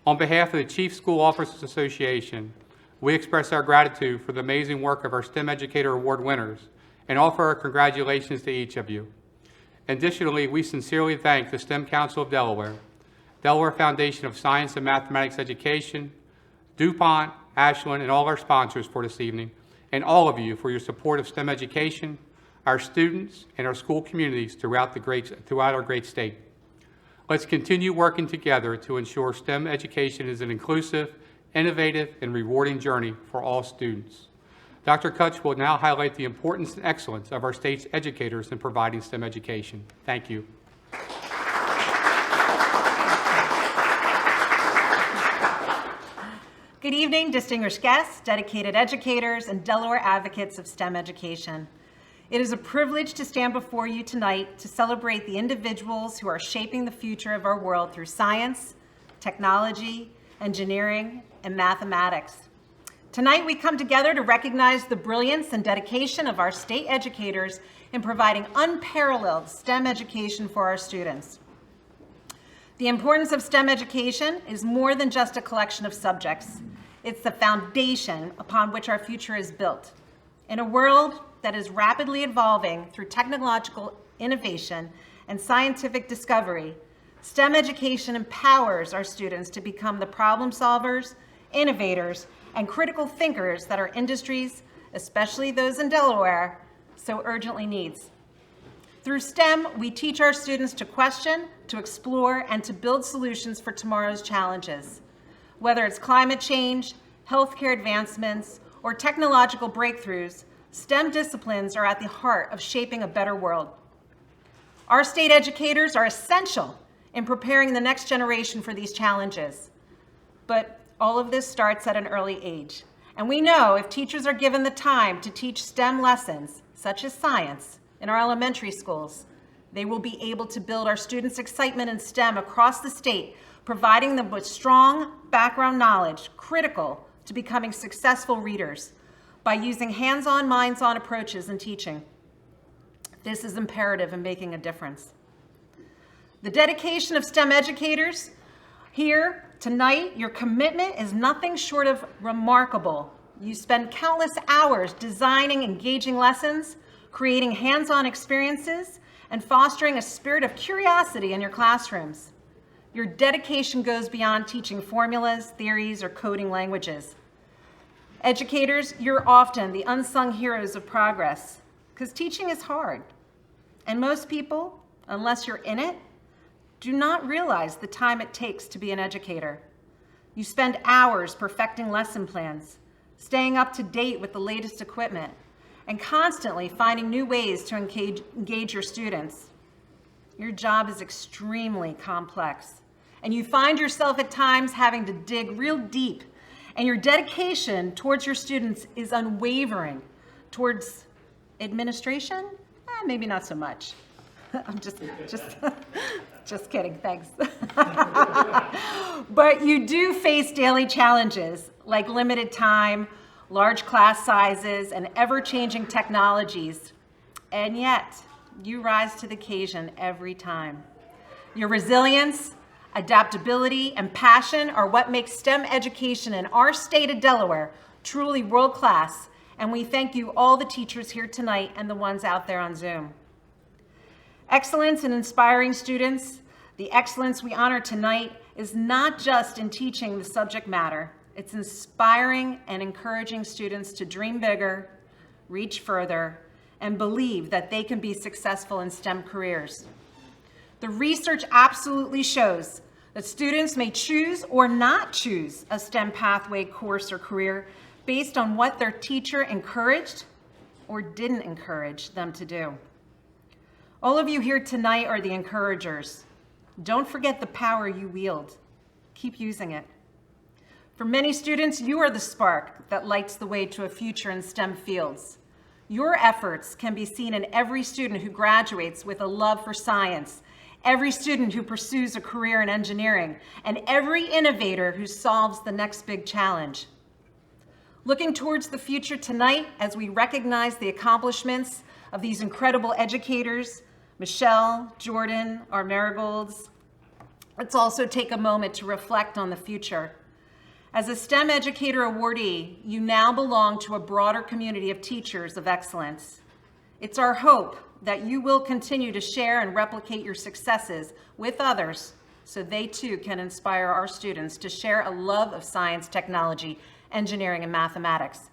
On behalf of the Chief School Officers Association, we express our gratitude for the amazing work of our STEM Educator Award winners and offer our congratulations to each of you. Additionally, we sincerely thank the STEM Council of Delaware, Delaware Foundation of Science and Mathematics Education, DuPont, Ashland, and all our sponsors for this evening, and all of you for your support of STEM education, our students, and our school communities throughout our great state. Let's continue working together to ensure STEM education is an inclusive, innovative, and rewarding journey for all students. Dr. Kutch will now highlight the importance and excellence of our state's educators in providing STEM education. Thank you. Good evening, distinguished guests, dedicated educators, and Delaware advocates of STEM education. It is a privilege to stand before you tonight to celebrate the individuals who are shaping the future of our world through science, technology, engineering, and mathematics. Tonight, we come together to recognize the brilliance and dedication of our state educators in providing unparalleled STEM education for our students. The importance of STEM education is more than just a collection of subjects. It's the foundation upon which our future is built. In a world that is rapidly evolving through technological innovation and scientific discovery, STEM education empowers our students to become the problem solvers, innovators, and critical thinkers that our industries, especially those in Delaware, so urgently needs. Through STEM, we teach our students to question, to explore, and to build solutions for tomorrow's challenges. Whether it's climate change, healthcare advancements, or technological breakthroughs, STEM disciplines are at the heart of shaping a better world. Our state educators are essential in preparing the next generation for these challenges. But all of this starts at an early age. And we know if teachers are given the time to teach STEM lessons, such as science, in our elementary schools, they will be able to build our students' excitement in STEM across the state, providing them with strong background knowledge critical to becoming successful readers by using hands-on, minds-on approaches in teaching. This is imperative in making a difference. The dedication of STEM educators here tonight, your commitment is nothing short of remarkable. You spend countless hours designing engaging lessons, creating hands-on experiences, and fostering a spirit of curiosity in your classrooms. Your dedication goes beyond teaching formulas, theories, or coding languages. Educators, you're often the unsung heroes of progress, because teaching is hard. And most people, unless you're in it, do not realize the time it takes to be an educator. You spend hours perfecting lesson plans, staying up to date with the latest equipment, and constantly finding new ways to engage your students. Your job is extremely complex, and you find yourself at times having to dig real deep, and your dedication towards your students is unwavering. Towards administration? Maybe not so much. I'm just kidding, thanks. But you do face daily challenges like limited time, large class sizes, and ever-changing technologies. And yet, you rise to the occasion every time. Your resilience, adaptability, and passion are what makes STEM education in our state of Delaware truly world-class, and we thank you, all the teachers here tonight and the ones out there on Zoom. Excellence in inspiring students, the excellence we honor tonight is not just in teaching the subject matter. It's inspiring and encouraging students to dream bigger, reach further, and believe that they can be successful in STEM careers. The research absolutely shows that students may choose or not choose a STEM pathway, course, or career based on what their teacher encouraged or didn't encourage them to do. All of you here tonight are the encouragers. Don't forget the power you wield. Keep using it. For many students, you are the spark that lights the way to a future in STEM fields. Your efforts can be seen in every student who graduates with a love for science, every student who pursues a career in engineering, and every innovator who solves the next big challenge. Looking towards the future tonight, as we recognize the accomplishments of these incredible educators, Michelle, Jordan, our marigolds, let's also take a moment to reflect on the future. As a STEM Educator Awardee, you now belong to a broader community of teachers of excellence. It's our hope that you will continue to share and replicate your successes with others so they too can inspire our students to share a love of science, technology, engineering, and mathematics.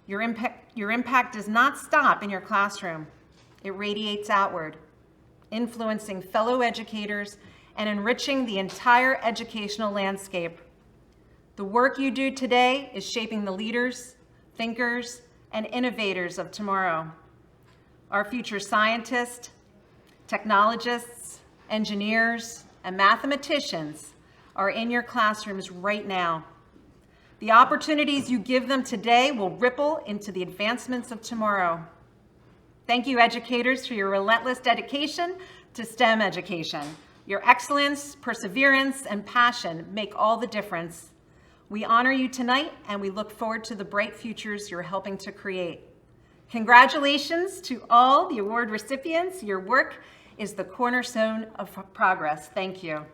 Your impact does not stop in your classroom. It radiates outward, influencing fellow educators and enriching the entire educational landscape. The work you do today is shaping the leaders, thinkers, and innovators of tomorrow. Our future scientists, technologists, engineers, and mathematicians are in your classrooms right now. The opportunities you give them today will ripple into the advancements of tomorrow. Thank you, educators, for your relentless dedication to STEM education. Your excellence, perseverance, and passion make all the difference. We honor you tonight, and we look forward to the bright futures you're helping to create. Congratulations to all the award recipients. Your work is the cornerstone of progress. Thank you.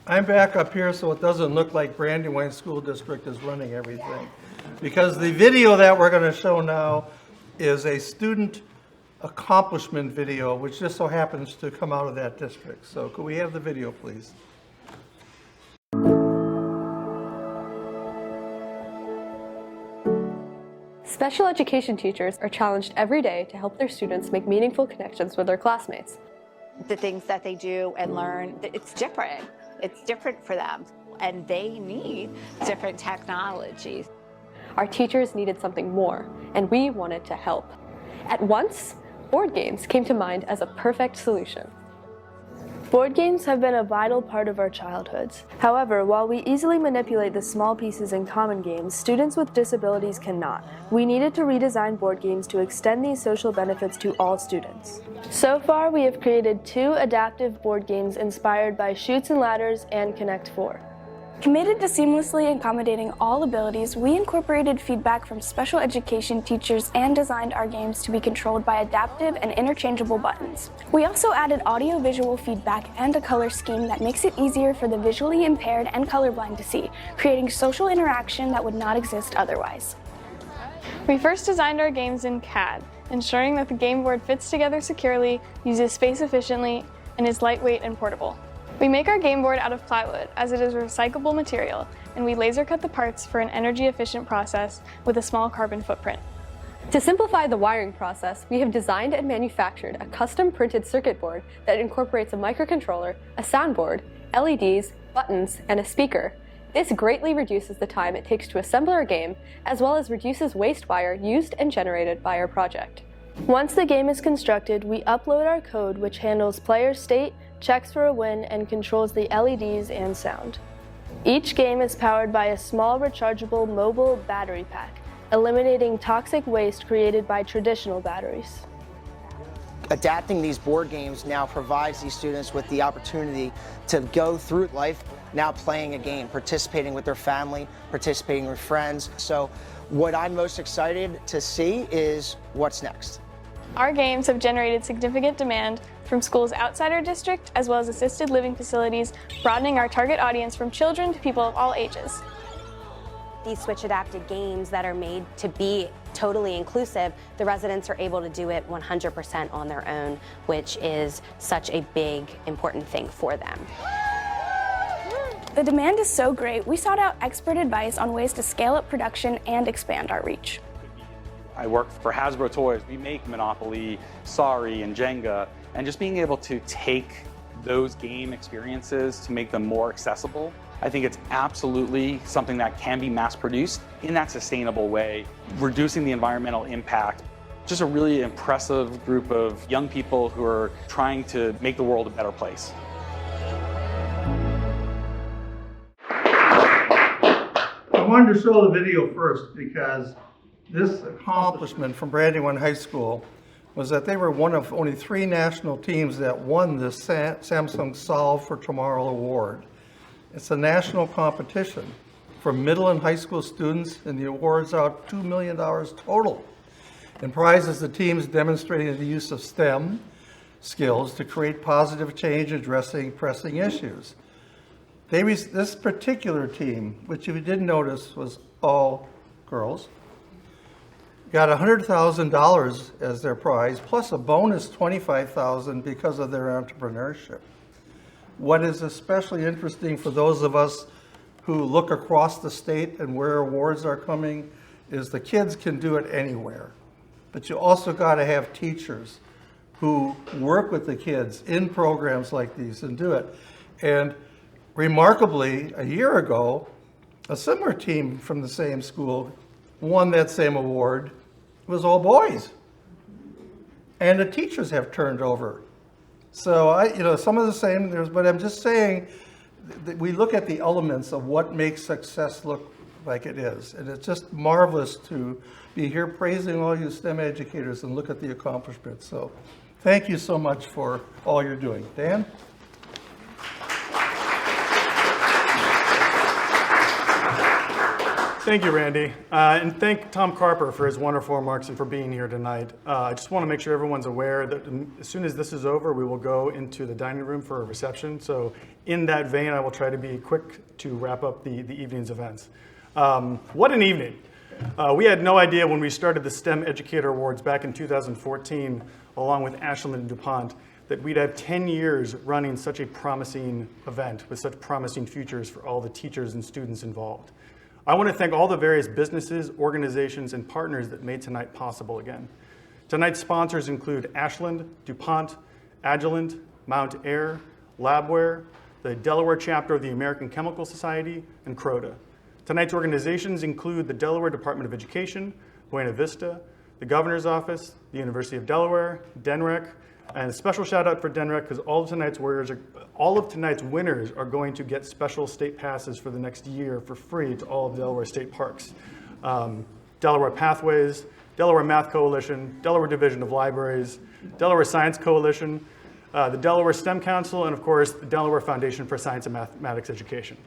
I'm back up here so it doesn't look like Brandywine School District is running everything. Because the video that we're going to show now is a student accomplishment video, which just so happens to come out of that district. So could we have the video, please? Special education teachers are challenged every day to help their students make meaningful connections with their classmates. The things that they do and learn, it's different. It's different for them, and they need different technologies. Our teachers needed something more, and we wanted to help. At once, board games came to mind as a perfect solution. Board games have been a vital part of our childhoods. However, while we easily manipulate the small pieces in common games, students with disabilities cannot. We needed to redesign board games to extend these social benefits to all students. So far, we have created 2 adaptive board games inspired by Chutes and Ladders and Connect 4. Committed to seamlessly accommodating all abilities, we incorporated feedback from special education teachers and designed our games to be controlled by adaptive and interchangeable buttons. We also added audio-visual feedback and a color scheme that makes it easier for the visually impaired and colorblind to see, creating social interaction that would not exist otherwise. We first designed our games in CAD, ensuring that the game board fits together securely, uses space efficiently, and is lightweight and portable. We make our game board out of plywood, as it is a recyclable material, and we laser cut the parts for an energy-efficient process with a small carbon footprint. To simplify the wiring process, we have designed and manufactured a custom printed circuit board that incorporates a microcontroller, a soundboard, LEDs, buttons, and a speaker. This greatly reduces the time it takes to assemble our game, as well as reduces waste wire used and generated by our project. Once the game is constructed, we upload our code, which handles player state, checks for a win, and controls the LEDs and sound. Each game is powered by a small rechargeable mobile battery pack, eliminating toxic waste created by traditional batteries. Adapting these board games now provides these students with the opportunity to go through life now playing a game, participating with their family, participating with friends. So what I'm most excited to see is what's next. Our games have generated significant demand from schools outside our district, as well as assisted living facilities, broadening our target audience from children to people of all ages. These switch-adapted games that are made to be totally inclusive, the residents are able to do it 100% on their own, which is such a big, important thing for them. The demand is so great, we sought out expert advice on ways to scale up production and expand our reach. I work for Hasbro Toys. We make Monopoly, Sorry, and Jenga, and just being able to take those game experiences to make them more accessible, I think it's absolutely something that can be mass-produced in that sustainable way, reducing the environmental impact. Just a really impressive group of young people who are trying to make the world a better place. I wanted to show the video first because this accomplishment from Brandywine High School was that they were one of only 3 national teams that won the Samsung Solve for Tomorrow Award. It's a national competition for middle and high school students, and the awards out $2 million total, and prizes the teams demonstrating the use of STEM skills to create positive change addressing pressing issues. This particular team, which if you didn't notice was all girls, got $100,000 as their prize, plus a bonus $25,000 because of their entrepreneurship. What is especially interesting for those of us who look across the state and where awards are coming is the kids can do it anywhere. But you also got to have teachers who work with the kids in programs like these and do it. And remarkably, a year ago, a similar team from the same school won that same award. It was all boys. And the teachers have turned over. So some of the same, but I'm just saying that we look at the elements of what makes success look like it is. And it's just marvelous to be here praising all you STEM educators and look at the accomplishments. So thank you so much for all you're doing. Dan? Thank you, Randy. And thank Tom Carper for his wonderful remarks and for being here tonight. I just want to make sure everyone's aware that as soon as this is over, we will go into the dining room for a reception. So in that vein, I will try to be quick to wrap up the evening's events. What an evening. We had no idea when we started the STEM Educator Awards back in 2014, along with Ashland and DuPont, that we'd have 10 years running such a promising event with such promising futures for all the teachers and students involved. I want to thank all the various businesses, organizations, and partners that made tonight possible again. Tonight's sponsors include Ashland, DuPont, Agilent, Mount Air, Labware, the Delaware chapter of the American Chemical Society, and Croda. Tonight's organizations include the Delaware Department of Education, Buena Vista, the Governor's Office, the University of Delaware, DENREC, and a special shout out for DENREC because all of tonight's winners are going to get special state passes for the next year for free to all of Delaware state parks. Delaware Pathways, Delaware Math Coalition, Delaware Division of Libraries, Delaware Science Coalition, the Delaware STEM Council, and of course, the Delaware Foundation for Science and Mathematics Education.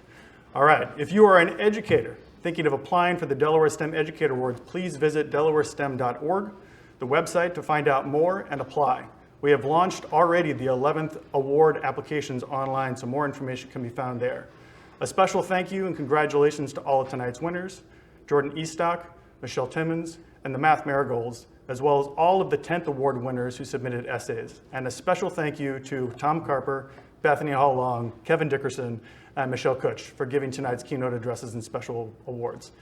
All right, if you are an educator thinking of applying for the Delaware STEM Educator Awards, please visit delawarestem.org, the website, to find out more and apply. We have launched already the 11th award applications online, so more information can be found there. A special thank you and congratulations to all of tonight's winners, Jordan Eastock, Michelle Timmons, and the Math Marigolds, as well as all of the 10th award winners who submitted essays. And a special thank you to Tom Carper, Bethany Hall-Long, Kevin Dickerson, and Michelle Kutch for giving tonight's keynote addresses and special awards.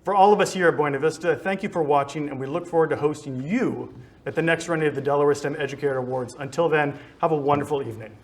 For all of us here at Buena Vista, thank you for watching, and we look forward to hosting you at the next running of the Delaware STEM Educator Awards. Until then, have a wonderful evening.